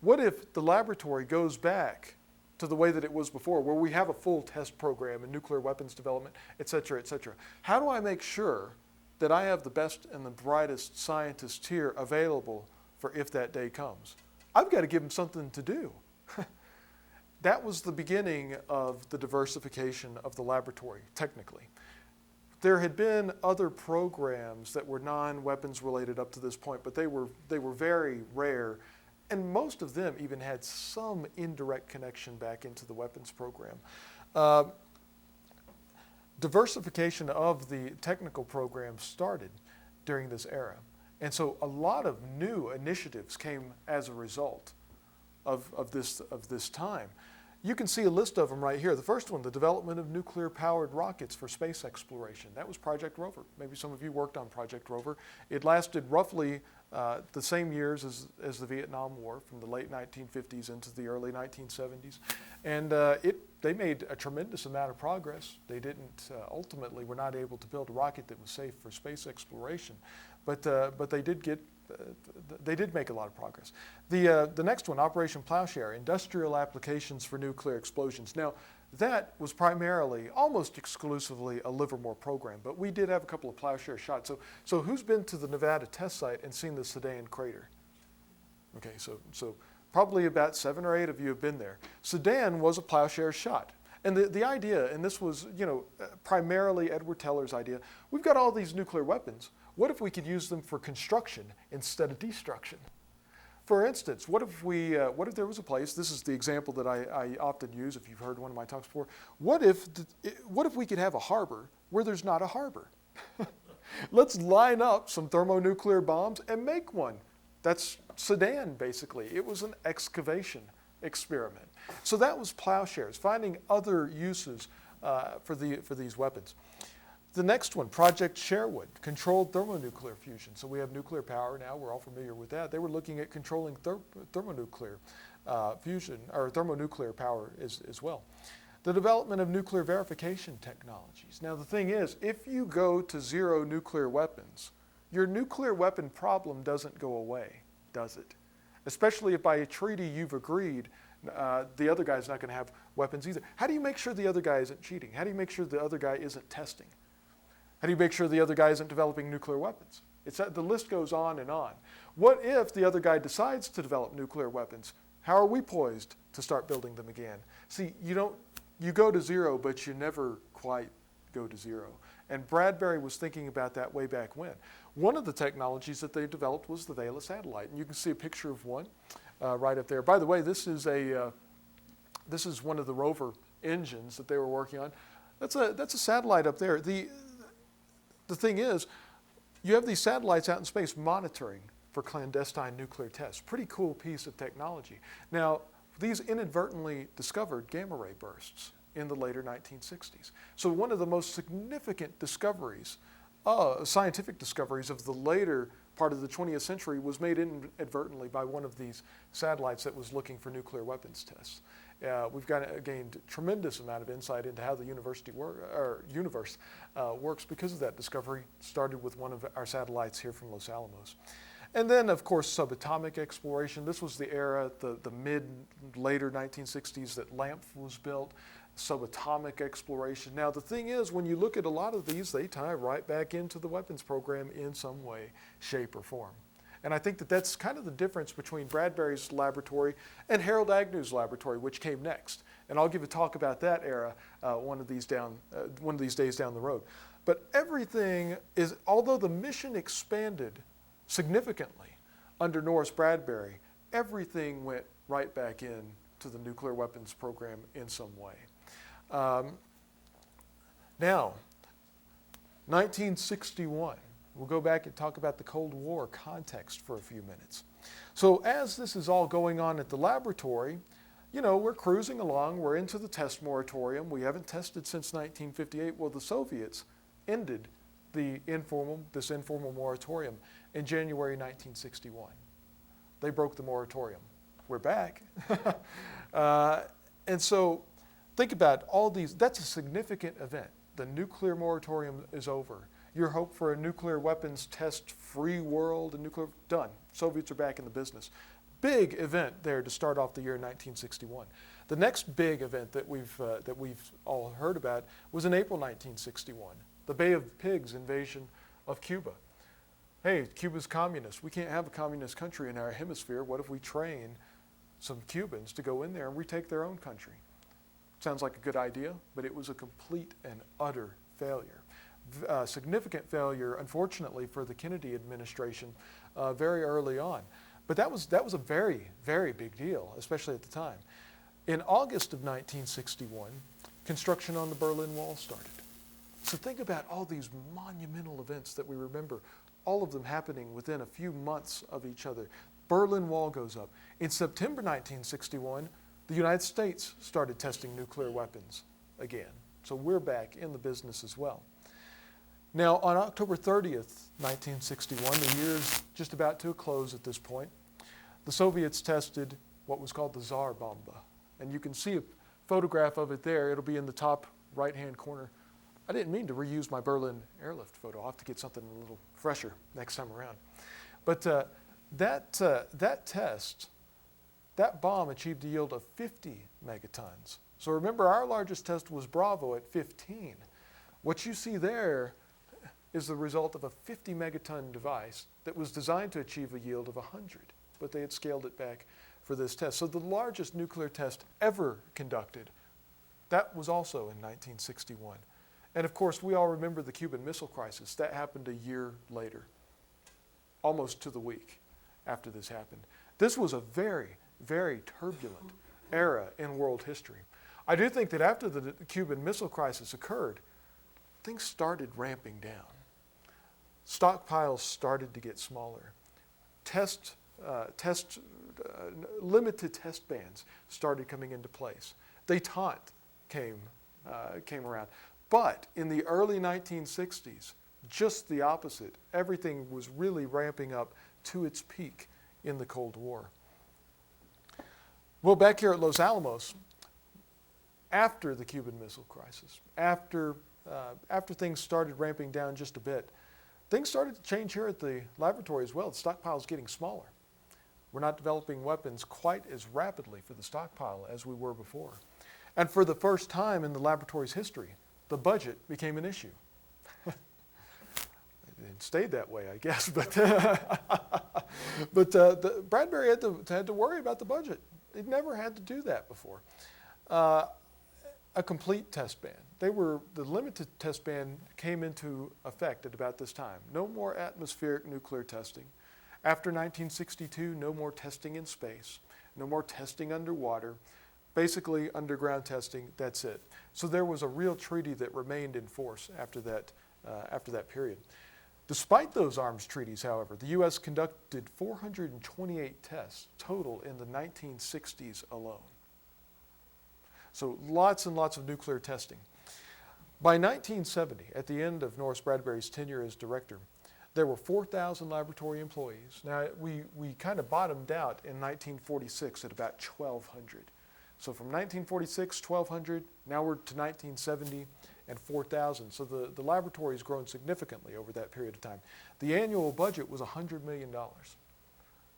What if the laboratory goes back to the way that it was before, where we have a full test program in nuclear weapons development, et cetera, et cetera? How do I make sure that I have the best and the brightest scientists here available for if that day comes? I've got to give them something to do. That was the beginning of the diversification of the laboratory, technically. There had been other programs that were non-weapons related up to this point, but they were very rare. And most of them even had some indirect connection back into the weapons program. Diversification of the technical program started during this era. And so a lot of new initiatives came as a result of this time. You can see a list of them right here. The first one, the development of nuclear-powered rockets for space exploration. That was Project Rover. Maybe some of you worked on Project Rover. It lasted roughly the same years as the Vietnam War, from the late 1950s into the early 1970s. And they made a tremendous amount of progress. They didn't, ultimately, were not able to build a rocket that was safe for space exploration. But they did get they did make a lot of progress. The next one, Operation Plowshare, industrial applications for nuclear explosions. Now, that was primarily, almost exclusively, a Livermore program, but we did have a couple of Plowshare shots. So who's been to the Nevada test site and seen the Sedan crater? Okay, so probably about 7 or 8 of you have been there. Sedan was a Plowshare shot. And the idea, and this was, primarily Edward Teller's idea, we've got all these nuclear weapons. What if we could use them for construction instead of destruction? For instance, what if there was a place, this is the example that I often use if you've heard one of my talks before, what if we could have a harbor where there's not a harbor? Let's line up some thermonuclear bombs and make one. That's Sedan, basically. It was an excavation experiment. So that was Plowshares, finding other uses for these weapons. The next one, Project Sherwood, controlled thermonuclear fusion. So we have nuclear power now. We're all familiar with that. They were looking at controlling thermonuclear fusion, or thermonuclear power as well. The development of nuclear verification technologies. Now the thing is, if you go to 0 nuclear weapons, your nuclear weapon problem doesn't go away, does it? Especially if by a treaty you've agreed the other guy's not going to have weapons either. How do you make sure the other guy isn't cheating? How do you make sure the other guy isn't testing? How do you make sure the other guy isn't developing nuclear weapons? The list goes on and on. What if the other guy decides to develop nuclear weapons? How are we poised to start building them again? See, you go to 0, but you never quite go to 0. And Bradbury was thinking about that way back when. One of the technologies that they developed was the Vela satellite, and you can see a picture of one right up there. By the way, this is one of the rover engines that they were working on. That's a satellite up there. The thing is, you have these satellites out in space monitoring for clandestine nuclear tests. Pretty cool piece of technology. Now, these inadvertently discovered gamma ray bursts in the later 1960s. So one of the most significant discoveries, scientific discoveries of the later part of the 20th century was made inadvertently by one of these satellites that was looking for nuclear weapons tests. We've gained a tremendous amount of insight into how the universe works because of that discovery. Started with one of our satellites here from Los Alamos. And then, of course, subatomic exploration. This was the era, the later 1960s, that LAMP was built. Subatomic exploration. Now, the thing is, when you look at a lot of these, they tie right back into the weapons program in some way, shape, or form. And I think that that's kind of the difference between Bradbury's laboratory and Harold Agnew's laboratory, which came next. And I'll give a talk about that era one of these days down the road. But everything is, although the mission expanded significantly under Norris Bradbury, everything went right back in to the nuclear weapons program in some way. Now, 1961. We'll go back and talk about the Cold War context for a few minutes. So as this is all going on at the laboratory, we're cruising along. We're into the test moratorium. We haven't tested since 1958. Well, the Soviets ended this informal moratorium in January 1961. They broke the moratorium. We're back. And so think about all these. That's a significant event. The nuclear moratorium is over. Your hope for a nuclear weapons test-free world and nuclear, done. Soviets are back in the business. Big event there to start off the year 1961. The next big event that we've all heard about was in April 1961, the Bay of Pigs invasion of Cuba. Hey, Cuba's communist. We can't have a communist country in our hemisphere. What if we train some Cubans to go in there and retake their own country? Sounds like a good idea, but it was a complete and utter failure. Significant failure, unfortunately, for the Kennedy administration very early on. But that was a very, very big deal, especially at the time. In August of 1961, construction on the Berlin Wall started. So think about all these monumental events that we remember, all of them happening within a few months of each other. Berlin Wall goes up. In September 1961, the United States started testing nuclear weapons again. So we're back in the business as well. Now, on October 30th, 1961, the year's just about to a close at this point, the Soviets tested what was called the Tsar Bomba. And you can see a photograph of it there. It'll be in the top right-hand corner. I didn't mean to reuse my Berlin airlift photo. I'll have to get something a little fresher next time around. But that test, that bomb achieved a yield of 50 megatons. So remember, our largest test was Bravo at 15. What you see there is the result of a 50 megaton device that was designed to achieve a yield of 100, but they had scaled it back for this test. So the largest nuclear test ever conducted, that was also in 1961. And of course, we all remember the Cuban Missile Crisis. That happened a year later, almost to the week after this happened. This was a very, very turbulent era in world history. I do think that after the Cuban Missile Crisis occurred, things started ramping down. Stockpiles started to get smaller. Limited test bans started coming into place. Détente came around. But in the early 1960s, just the opposite. Everything was really ramping up to its peak in the Cold War. Well, back here at Los Alamos, after the Cuban Missile Crisis, after things started ramping down just a bit, things started to change here at the laboratory as well. The stockpile is getting smaller. We're not developing weapons quite as rapidly for the stockpile as we were before. And for the first time in the laboratory's history, the budget became an issue. It stayed that way, I guess, but Bradbury had to worry about the budget. He'd never had to do that before. A complete test ban. The limited test ban came into effect at about this time. No more atmospheric nuclear testing. After 1962, no more testing in space, no more testing underwater. Basically, underground testing, that's it. So there was a real treaty that remained in force after that period. Despite those arms treaties, however, the U.S. conducted 428 tests total in the 1960s alone. So lots and lots of nuclear testing. By 1970, at the end of Norris Bradbury's tenure as director, there were 4,000 laboratory employees. Now, we kind of bottomed out in 1946 at about 1,200. So from 1946, 1,200, now we're to 1970 and 4,000. So the laboratory has grown significantly over that period of time. The annual budget was $100 million.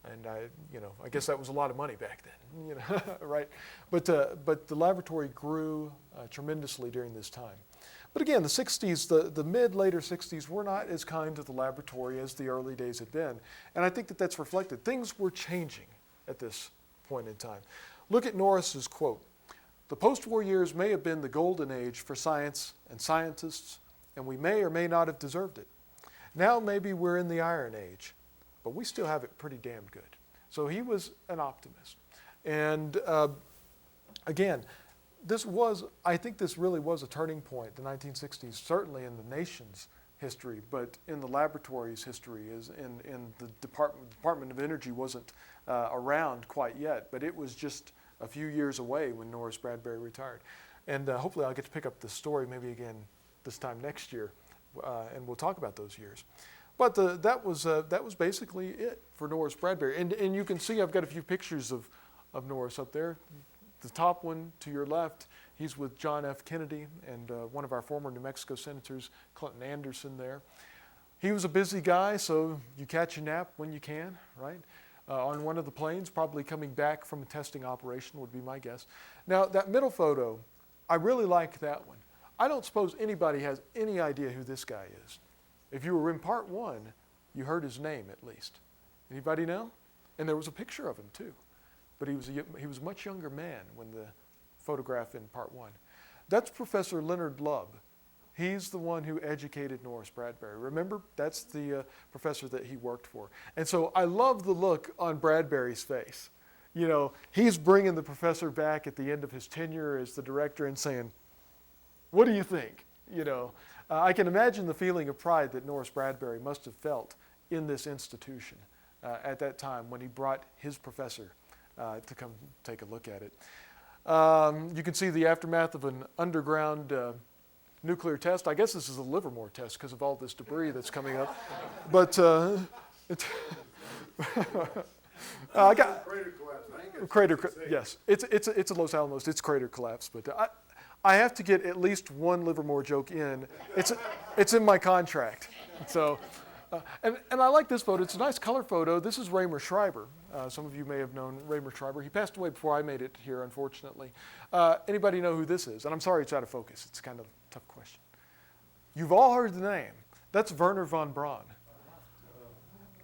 And I guess that was a lot of money back then, right? But the laboratory grew tremendously during this time. But again, the 60s, the mid-later 60s were not as kind to the laboratory as the early days had been. And I think that that's reflected. Things were changing at this point in time. Look at Norris's quote. "The post-war years may have been the golden age for science and scientists, and we may or may not have deserved it. Now maybe we're in the Iron Age, but we still have it pretty damn good." So he was an optimist. And again, I think this really was a turning point, the 1960s, certainly in the nation's history, but in the laboratory's history, in the Department of Energy wasn't around quite yet, but it was just a few years away when Norris Bradbury retired. And hopefully I'll get to pick up the story maybe again this time next year, and we'll talk about those years. But that was basically it for Norris Bradbury. And you can see I've got a few pictures of Norris up there. The top one to your left, he's with John F. Kennedy and one of our former New Mexico senators, Clinton Anderson there. He was a busy guy, so you catch a nap when you can, right? On one of the planes, probably coming back from a testing operation would be my guess. Now, that middle photo, I really like that one. I don't suppose anybody has any idea who this guy is. If you were in part one, you heard his name at least. Anybody know? And there was a picture of him too. But he was a much younger man when the photograph in part one. That's Professor Leonard Lubb. He's the one who educated Norris Bradbury. Remember, that's the professor that he worked for. And so I love the look on Bradbury's face. He's bringing the professor back at the end of his tenure as the director and saying, "What do you think?" I can imagine the feeling of pride that Norris Bradbury must have felt in this institution at that time when he brought his professor to come take a look at it. You can see the aftermath of an underground nuclear test. I guess this is a Livermore test because of all this debris that's coming up. But I got Crater collapse. yes, it's a Los Alamos. It's crater collapse. But I have to get at least one Livermore joke in. It's in my contract. So And I like this photo. It's a nice color photo. This is Raymer Schreiber. Some of you may have known Raymer Schreiber. He passed away before I made it here, unfortunately. Anybody know who this is? And I'm sorry it's out of focus. It's kind of a tough question. You've all heard the name. That's Wernher von Braun.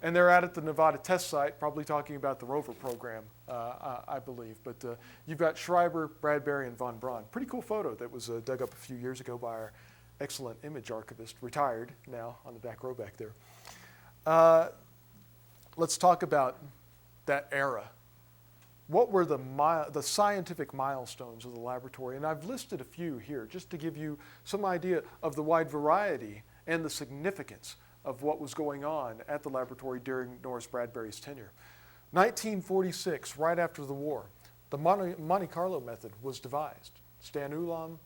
And they're out at the Nevada test site, probably talking about the rover program, I believe. But you've got Schreiber, Bradbury, and von Braun. Pretty cool photo that was dug up a few years ago by our excellent image archivist, retired now, on the back row back there. Let's talk about that era. What were the scientific milestones of the laboratory? And I've listed a few here just to give you some idea of the wide variety and the significance of what was going on at the laboratory during Norris Bradbury's tenure. 1946, right after the war, the Monte Carlo method was devised. Stan Ulam,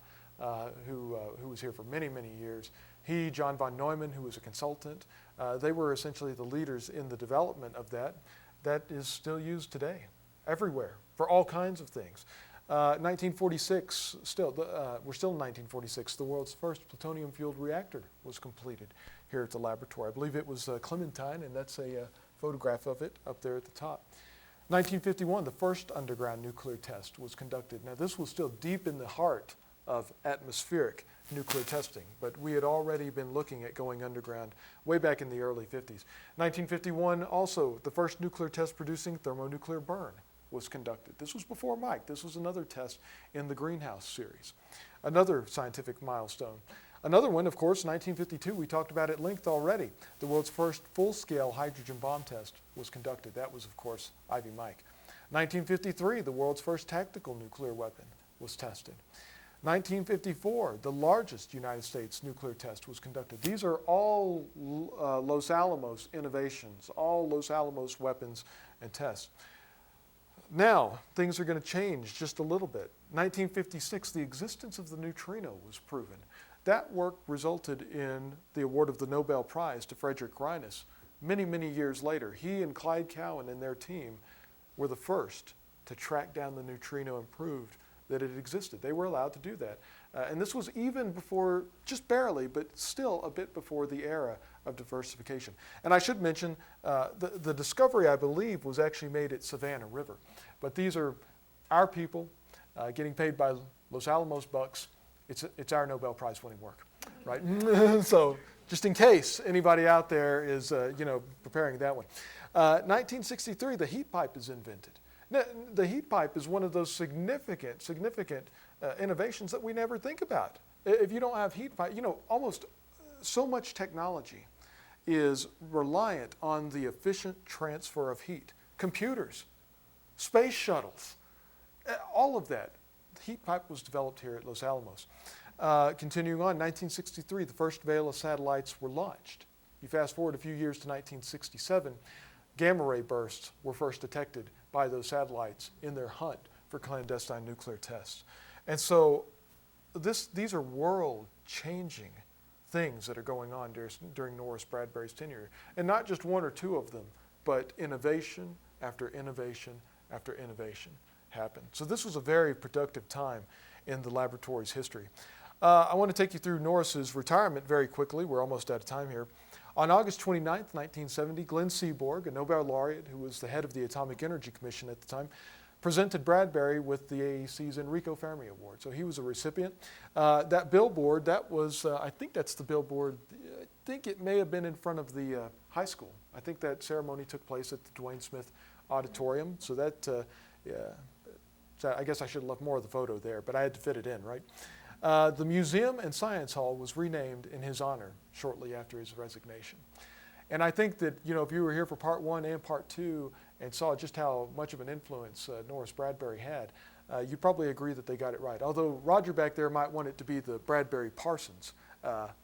who was here for many, many years, he, John von Neumann, who was a consultant, they were essentially the leaders in the development of that. That is still used today, everywhere, for all kinds of things. 1946, we're still in 1946, the world's first plutonium-fueled reactor was completed here at the laboratory. I believe it was Clementine, and that's a photograph of it up there at the top. 1951, the first underground nuclear test was conducted. Now, this was still deep in the heart of atmospheric nuclear testing, but we had already been looking at going underground way back in the early 50s. 1951, also, the first nuclear test producing thermonuclear burn was conducted. This was before Mike. This was another test in the greenhouse series. Another scientific milestone. Another one, of course, 1952, we talked about at length already. The world's first full-scale hydrogen bomb test was conducted. That was, of course, Ivy Mike. 1953, the world's first tactical nuclear weapon was tested. 1954, the largest United States nuclear test was conducted. These are all Los Alamos innovations, all Los Alamos weapons and tests. Now, things are going to change just a little bit. 1956, the existence of the neutrino was proven. That work resulted in the award of the Nobel Prize to Frederick Reines many, many years later. He and Clyde Cowan and their team were the first to track down the neutrino and proved that it existed. They were allowed to do that. And this was even before, just barely, but still a bit before the era of diversification. And I should mention, the discovery, I believe, was actually made at Savannah River. But these are our people getting paid by Los Alamos bucks. It's our Nobel Prize winning work, right? So just in case anybody out there is, preparing that one. 1963, the heat pipe is invented. Now, the heat pipe is one of those significant innovations that we never think about. If you don't have heat pipe, almost so much technology is reliant on the efficient transfer of heat. Computers, space shuttles, all of that. The heat pipe was developed here at Los Alamos. Continuing on, 1963, the first Vela satellites were launched. You fast forward a few years to 1967, gamma ray bursts were first detected by those satellites in their hunt for clandestine nuclear tests. And so these are world-changing things that are going on during Norris Bradbury's tenure. And not just one or two of them, but innovation after innovation after innovation happened. So this was a very productive time in the laboratory's history. I want to take you through Norris's retirement very quickly. We're almost out of time here. On August 29th, 1970, Glenn Seaborg, a Nobel laureate who was the head of the Atomic Energy Commission at the time, presented Bradbury with the AEC's Enrico Fermi Award. So he was a recipient. That billboard, that was, I think that's the billboard, I think it may have been in front of the high school. I think that ceremony took place at the Dwayne Smith Auditorium. So that, so I guess I should have left more of the photo there, but I had to fit it in, right? The Museum and Science Hall was renamed in his honor shortly after his resignation. And I think that, if you were here for part one and part two and saw just how much of an influence Norris Bradbury had, you'd probably agree that they got it right. Although Roger back there might want it to be the Bradbury Parsons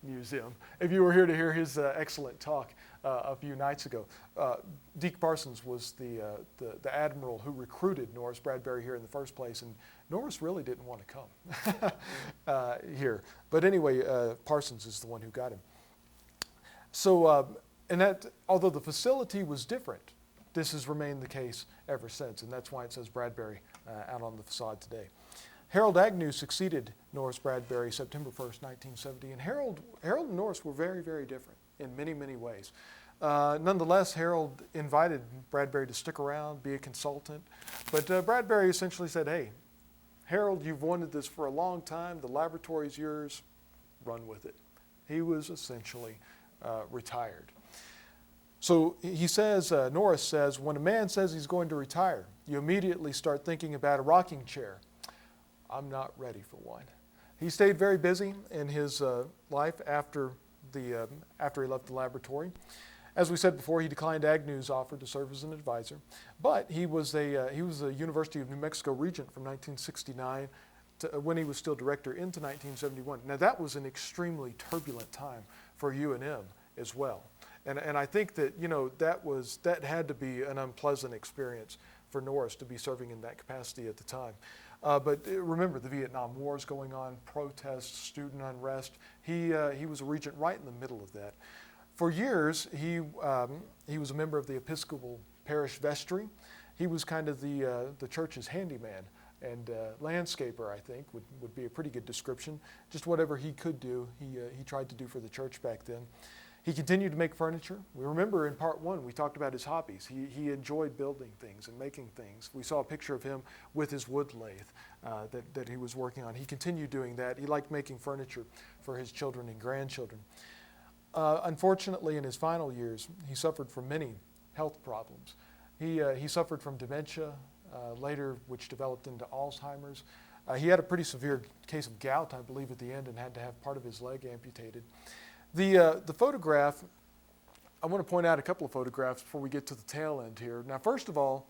Museum. If you were here to hear his excellent talk a few nights ago, Deke Parsons was the admiral who recruited Norris Bradbury here in the first place, and Norris really didn't want to come here. But anyway, Parsons is the one who got him. So, and that, although the facility was different, this has remained the case ever since, and that's why it says Bradbury out on the facade today. Harold Agnew succeeded Norris Bradbury September 1st, 1970, and Harold and Norris were very, very different in many, many ways. Nonetheless, Harold invited Bradbury to stick around, be a consultant. But Bradbury essentially said, hey, Harold, you've wanted this for a long time. The laboratory's yours. Run with it. He was essentially retired. So he says, Norris says, when a man says he's going to retire, you immediately start thinking about a rocking chair. I'm not ready for one. He stayed very busy in his life after he left the laboratory. As we said before, he declined Agnew's offer to serve as an advisor, but he was a University of New Mexico regent from 1969 to when he was still director into 1971. Now that was an extremely turbulent time for UNM as well, and I think that that had to be an unpleasant experience for Norris to be serving in that capacity at the time. But remember, the Vietnam War is going on, protests, student unrest. He was a regent right in the middle of that. For years, he was a member of the Episcopal Parish Vestry. He was kind of the church's handyman and landscaper, I think, would be a pretty good description. Just whatever he could do, he tried to do for the church back then. He continued to make furniture. We remember in part one, we talked about his hobbies. He enjoyed building things and making things. We saw a picture of him with his wood lathe that he was working on. He continued doing that. He liked making furniture for his children and grandchildren. Unfortunately, in his final years, he suffered from many health problems. He suffered from dementia later, which developed into Alzheimer's. He had a pretty severe case of gout, I believe, at the end and had to have part of his leg amputated. The photograph, I want to point out a couple of photographs before we get to the tail end here. Now, first of all,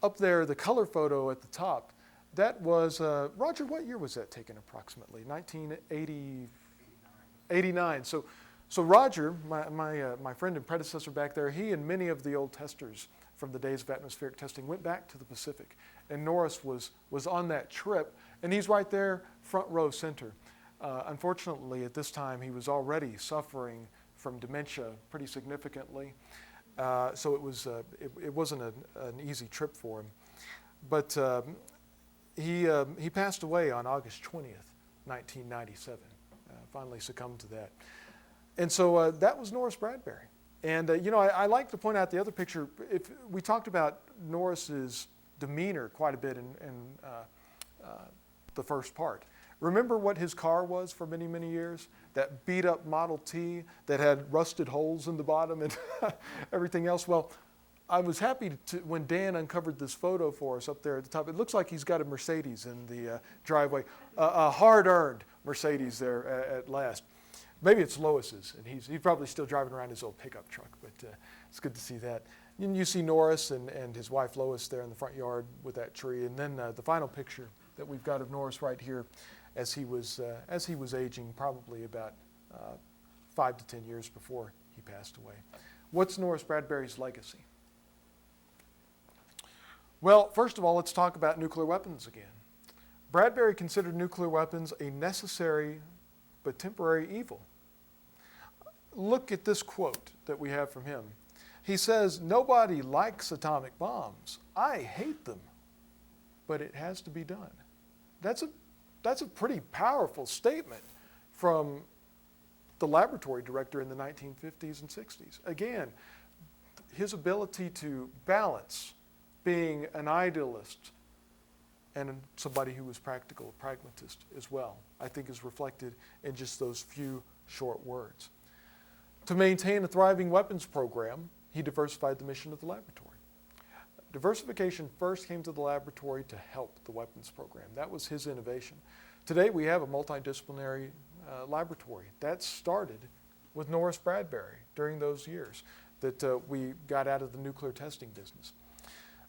up there, the color photo at the top, that was, Roger, what year was that taken approximately? 1980? 89. So Roger, my friend and predecessor back there, he and many of the old testers from the days of atmospheric testing went back to the Pacific. And Norris was on that trip, and he's right there, front row center. Unfortunately, at this time, he was already suffering from dementia pretty significantly. So it wasn't an easy trip for him. But he passed away on August 20th, 1997. Finally succumbed to that. And so that was Norris Bradbury. And, I like to point out the other picture. If we talked about Norris's demeanor quite a bit in the first part. Remember what his car was for many, many years? That beat-up Model T that had rusted holes in the bottom and everything else. Well, I was happy when Dan uncovered this photo for us up there at the top. It looks like he's got a Mercedes in the driveway, a hard-earned Mercedes there at last. Maybe it's Lois's, and he's probably still driving around his old pickup truck, but it's good to see that. And you see Norris and his wife Lois there in the front yard with that tree, and then the final picture that we've got of Norris right here as he was aging, probably about 5 to 10 years before he passed away. What's Norris Bradbury's legacy? Well, first of all, let's talk about nuclear weapons again. Bradbury considered nuclear weapons a necessary but temporary evil. Look at this quote that we have from him. He says, "Nobody likes atomic bombs. I hate them, but it has to be done." That's a pretty powerful statement from the laboratory director in the 1950s and 60s. Again, his ability to balance being an idealist and somebody who was practical, a pragmatist as well, I think is reflected in just those few short words. To maintain a thriving weapons program, he diversified the mission of the laboratory. Diversification first came to the laboratory to help the weapons program. That was his innovation. Today we have a multidisciplinary laboratory. That started with Norris Bradbury during those years that we got out of the nuclear testing business.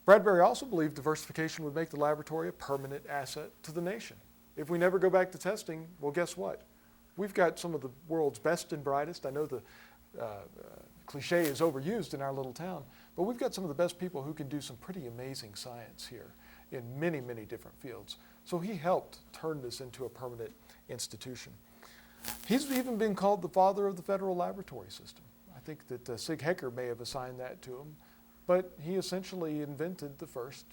Bradbury also believed diversification would make the laboratory a permanent asset to the nation. If we never go back to testing, well, guess what? We've got some of the world's best and brightest. I know the cliche is overused in our little town, but we've got some of the best people who can do some pretty amazing science here in many, many different fields. So he helped turn this into a permanent institution. He's even been called the father of the federal laboratory system. I think that Sig Hecker may have assigned that to him, but he essentially invented the first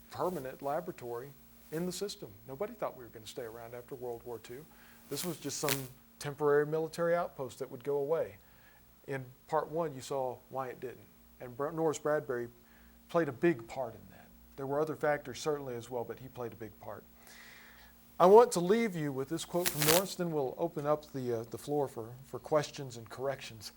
permanent laboratory in the system. Nobody thought we were going to stay around after World War II. This was just some temporary military outpost that would go away. In part one, you saw why it didn't. And Norris Bradbury played a big part in that. There were other factors certainly as well, but he played a big part. I want to leave you with this quote from Norris, then we'll open up the floor for questions and corrections.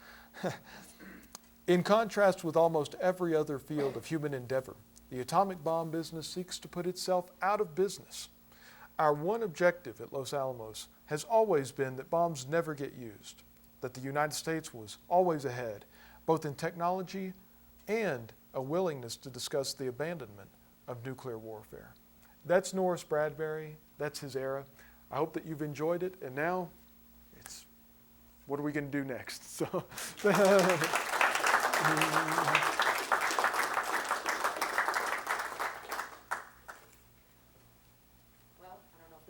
In contrast with almost every other field of human endeavor, the atomic bomb business seeks to put itself out of business. Our one objective at Los Alamos has always been that bombs never get used, that the United States was always ahead, both in technology and a willingness to discuss the abandonment of nuclear warfare. That's Norris Bradbury. That's his era. I hope that you've enjoyed it. And now, it's what are we going to do next? So,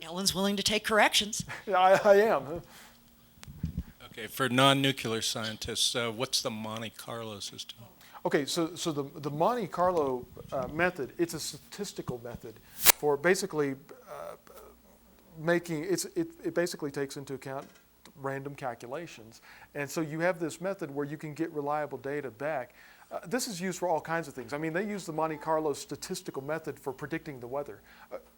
Alan's willing to take corrections. yeah, I am. Okay, for non-nuclear scientists, what's the Monte Carlo system? Okay, so the Monte Carlo method, it's a statistical method for basically it basically takes into account random calculations. And so you have this method where you can get reliable data back. This is used for all kinds of things. I mean, they use the Monte Carlo statistical method for predicting the weather.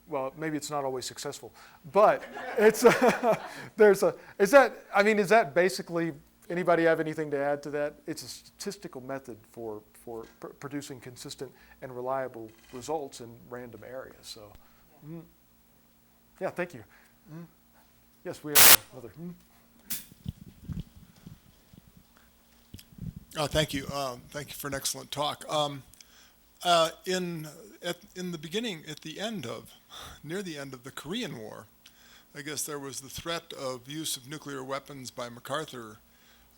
Well, maybe it's not always successful, but it's is that basically, anybody have anything to add to that? It's a statistical method for producing consistent and reliable results in random areas. So, yeah, thank you. Yes, we have another. Thank you. Thank you for an excellent talk. In the beginning, near the end of the Korean War, I guess there was the threat of use of nuclear weapons by MacArthur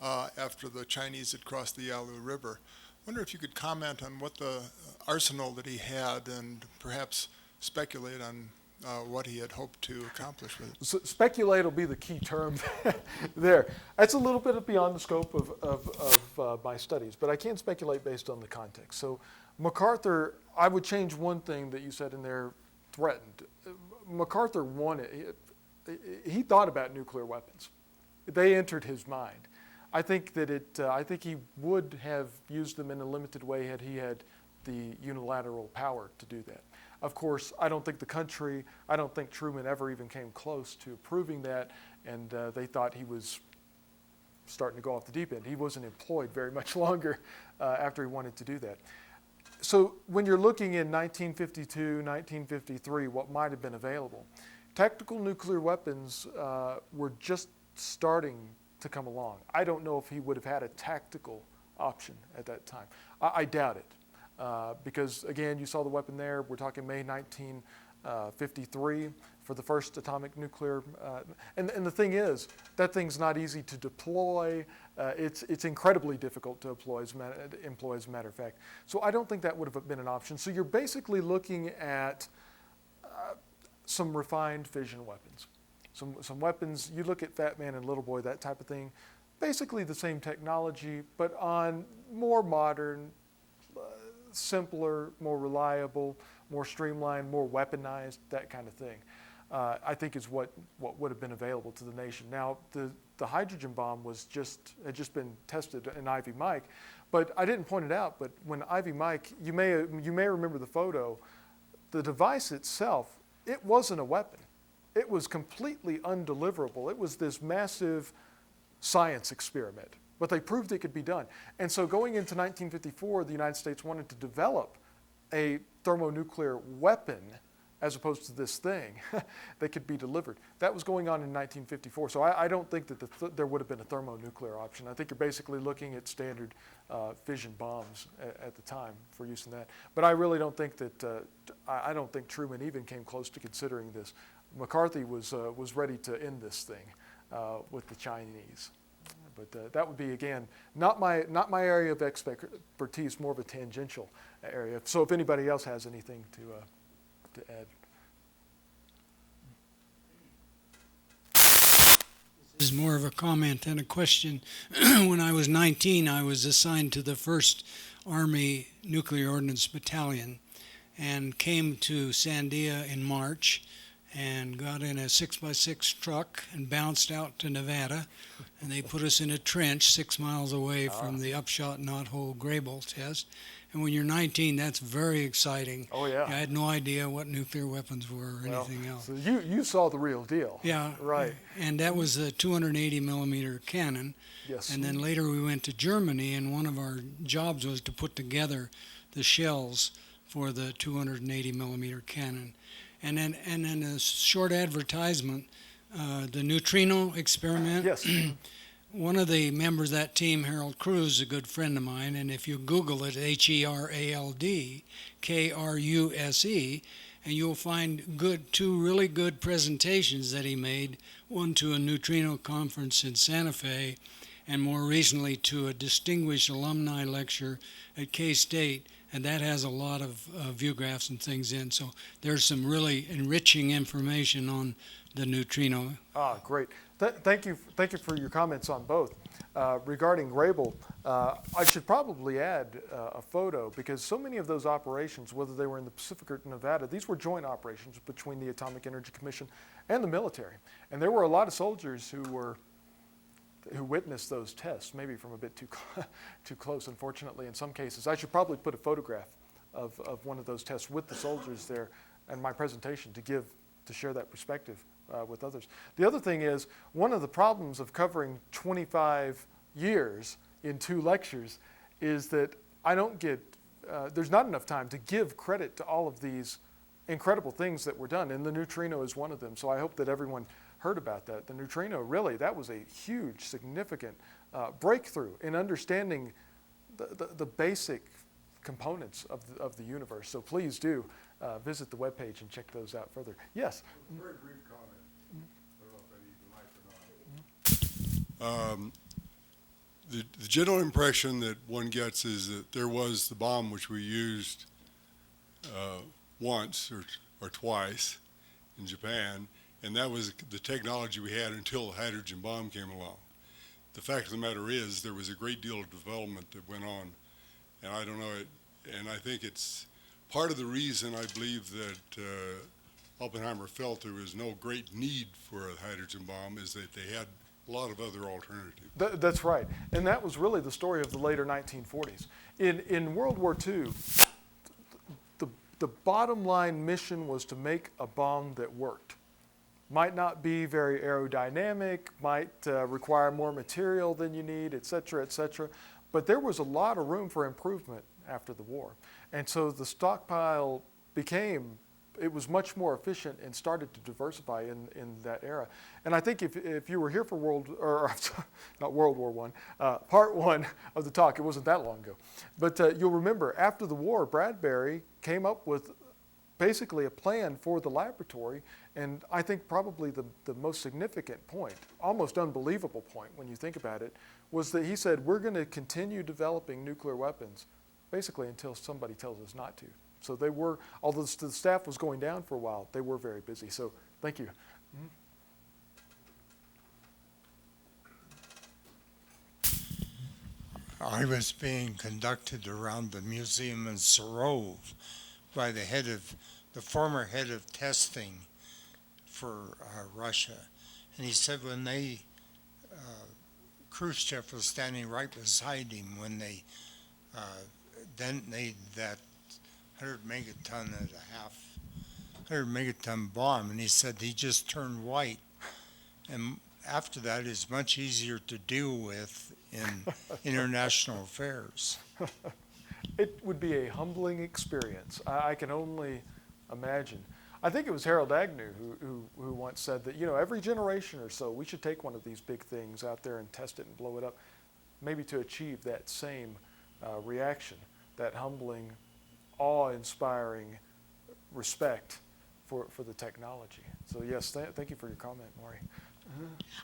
after the Chinese had crossed the Yalu River. I wonder if you could comment on what the arsenal that he had and perhaps speculate on what he had hoped to accomplish with it. So speculate will be the key term there. That's a little bit beyond the scope of my studies, but I can speculate based on the context. So MacArthur, I would change one thing that you said in there, threatened. MacArthur wanted, he thought about nuclear weapons. They entered his mind. I think that I think he would have used them in a limited way had he had the unilateral power to do that. Of course, I don't think Truman ever even came close to proving that, and they thought he was starting to go off the deep end. He wasn't employed very much longer after he wanted to do that. So when you're looking in 1952, 1953, what might have been available, tactical nuclear weapons were just starting to come along. I don't know if he would have had a tactical option at that time. I doubt it. Because, again, you saw the weapon there. We're talking May 1953 for the first atomic nuclear. And the thing is, that thing's not easy to deploy. It's incredibly difficult to employ, as a matter of fact. So I don't think that would have been an option. So you're basically looking at some refined fission weapons. Some weapons, you look at Fat Man and Little Boy, that type of thing, basically the same technology, but on more modern, simpler, more reliable, more streamlined, more weaponized, that kind of thing, I think is what would have been available to the nation. Now, the hydrogen bomb had just been tested in Ivy Mike, but I didn't point it out, but when Ivy Mike, you may remember the photo, the device itself, it wasn't a weapon. It was completely undeliverable. It was this massive science experiment. But they proved it could be done. And so going into 1954, the United States wanted to develop a thermonuclear weapon as opposed to this thing that could be delivered. That was going on in 1954. So I don't think that there would have been a thermonuclear option. I think you're basically looking at standard fission bombs at the time for use in that. But I really don't think that, I don't think Truman even came close to considering this. McCarthy was ready to end this thing with the Chinese. But that would be, again, not my area of expertise, more of a tangential area. So if anybody else has anything to add. This is more of a comment than a question. When I was 19, I was assigned to the 1st Army Nuclear Ordnance Battalion and came to Sandia in March and got in a 6x6 truck and bounced out to Nevada. And they put us in a trench 6 miles away from the upshot knothole Grable test. And when you're 19, that's very exciting. Oh, yeah. I had no idea what nuclear weapons were or anything else. So you saw the real deal. Yeah. Right. And that was a 280 millimeter cannon. Yes. And then later we went to Germany, and one of our jobs was to put together the shells for the 280 millimeter cannon. And then a short advertisement, the neutrino experiment. Yes. One of the members of that team, Harold Cruz, is a good friend of mine, and if you Google it, HERALD KRUSE, and you'll find two really good presentations that he made, one to a neutrino conference in Santa Fe, and more recently to a distinguished alumni lecture at K-State, and that has a lot of view graphs and things in. So there's some really enriching information on the neutrino. Ah, great. Thank you for your comments on both. Regarding Grable, I should probably add a photo, because so many of those operations, whether they were in the Pacific or Nevada, these were joint operations between the Atomic Energy Commission and the military. And there were a lot of soldiers who witnessed those tests, maybe from a bit too close, unfortunately, in some cases. I should probably put a photograph of one of those tests with the soldiers there and my presentation to share that perspective with others. The other thing is, one of the problems of covering 25 years in 2 lectures is that I don't get, there's not enough time to give credit to all of these incredible things that were done, and the neutrino is one of them. So I hope that everyone heard about that. The neutrino, really, that was a huge, significant breakthrough in understanding the basic components of the universe. So please do visit the webpage and check those out further. Yes? Very brief comment. I don't know if I need the mic or not. The general impression that one gets is that there was the bomb which we used once or twice in Japan, and that was the technology we had until the hydrogen bomb came along. The fact of the matter is there was a great deal of development that went on, and I don't know it, and I think it's part of the reason I believe that Oppenheimer felt there was no great need for a hydrogen bomb is that they had a lot of other alternatives. That's right. And that was really the story of the later 1940s. In World War II, the bottom line mission was to make a bomb that worked. Might not be very aerodynamic, might require more material than you need, et cetera, but there was a lot of room for improvement after the war. And so the stockpile it was much more efficient and started to diversify in that era. And I think if you were here for not World War I, part 1 of the talk, it wasn't that long ago. But you'll remember, after the war, Bradbury came up with basically a plan for the laboratory, and I think probably the most significant point, almost unbelievable point when you think about it, was that he said, we're going to continue developing nuclear weapons basically until somebody tells us not to. So they were, although the staff was going down for a while, they were very busy. So thank you. I was being conducted around the museum in Sarov by the former head of testing for Russia. And he said when Khrushchev was standing right beside him when they detonated that 100 megaton bomb, and he said he just turned white. And after that, it's much easier to deal with in international affairs. It would be a humbling experience. I can only imagine. I think it was Harold Agnew who once said that, every generation or so, we should take one of these big things out there and test it and blow it up, maybe to achieve that same reaction, that humbling, awe-inspiring respect for the technology. So yes, thank you for your comment, Maury.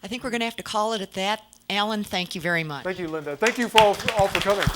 I think we're going to have to call it at that. Alan, thank you very much. Thank you, Linda. Thank you all for coming.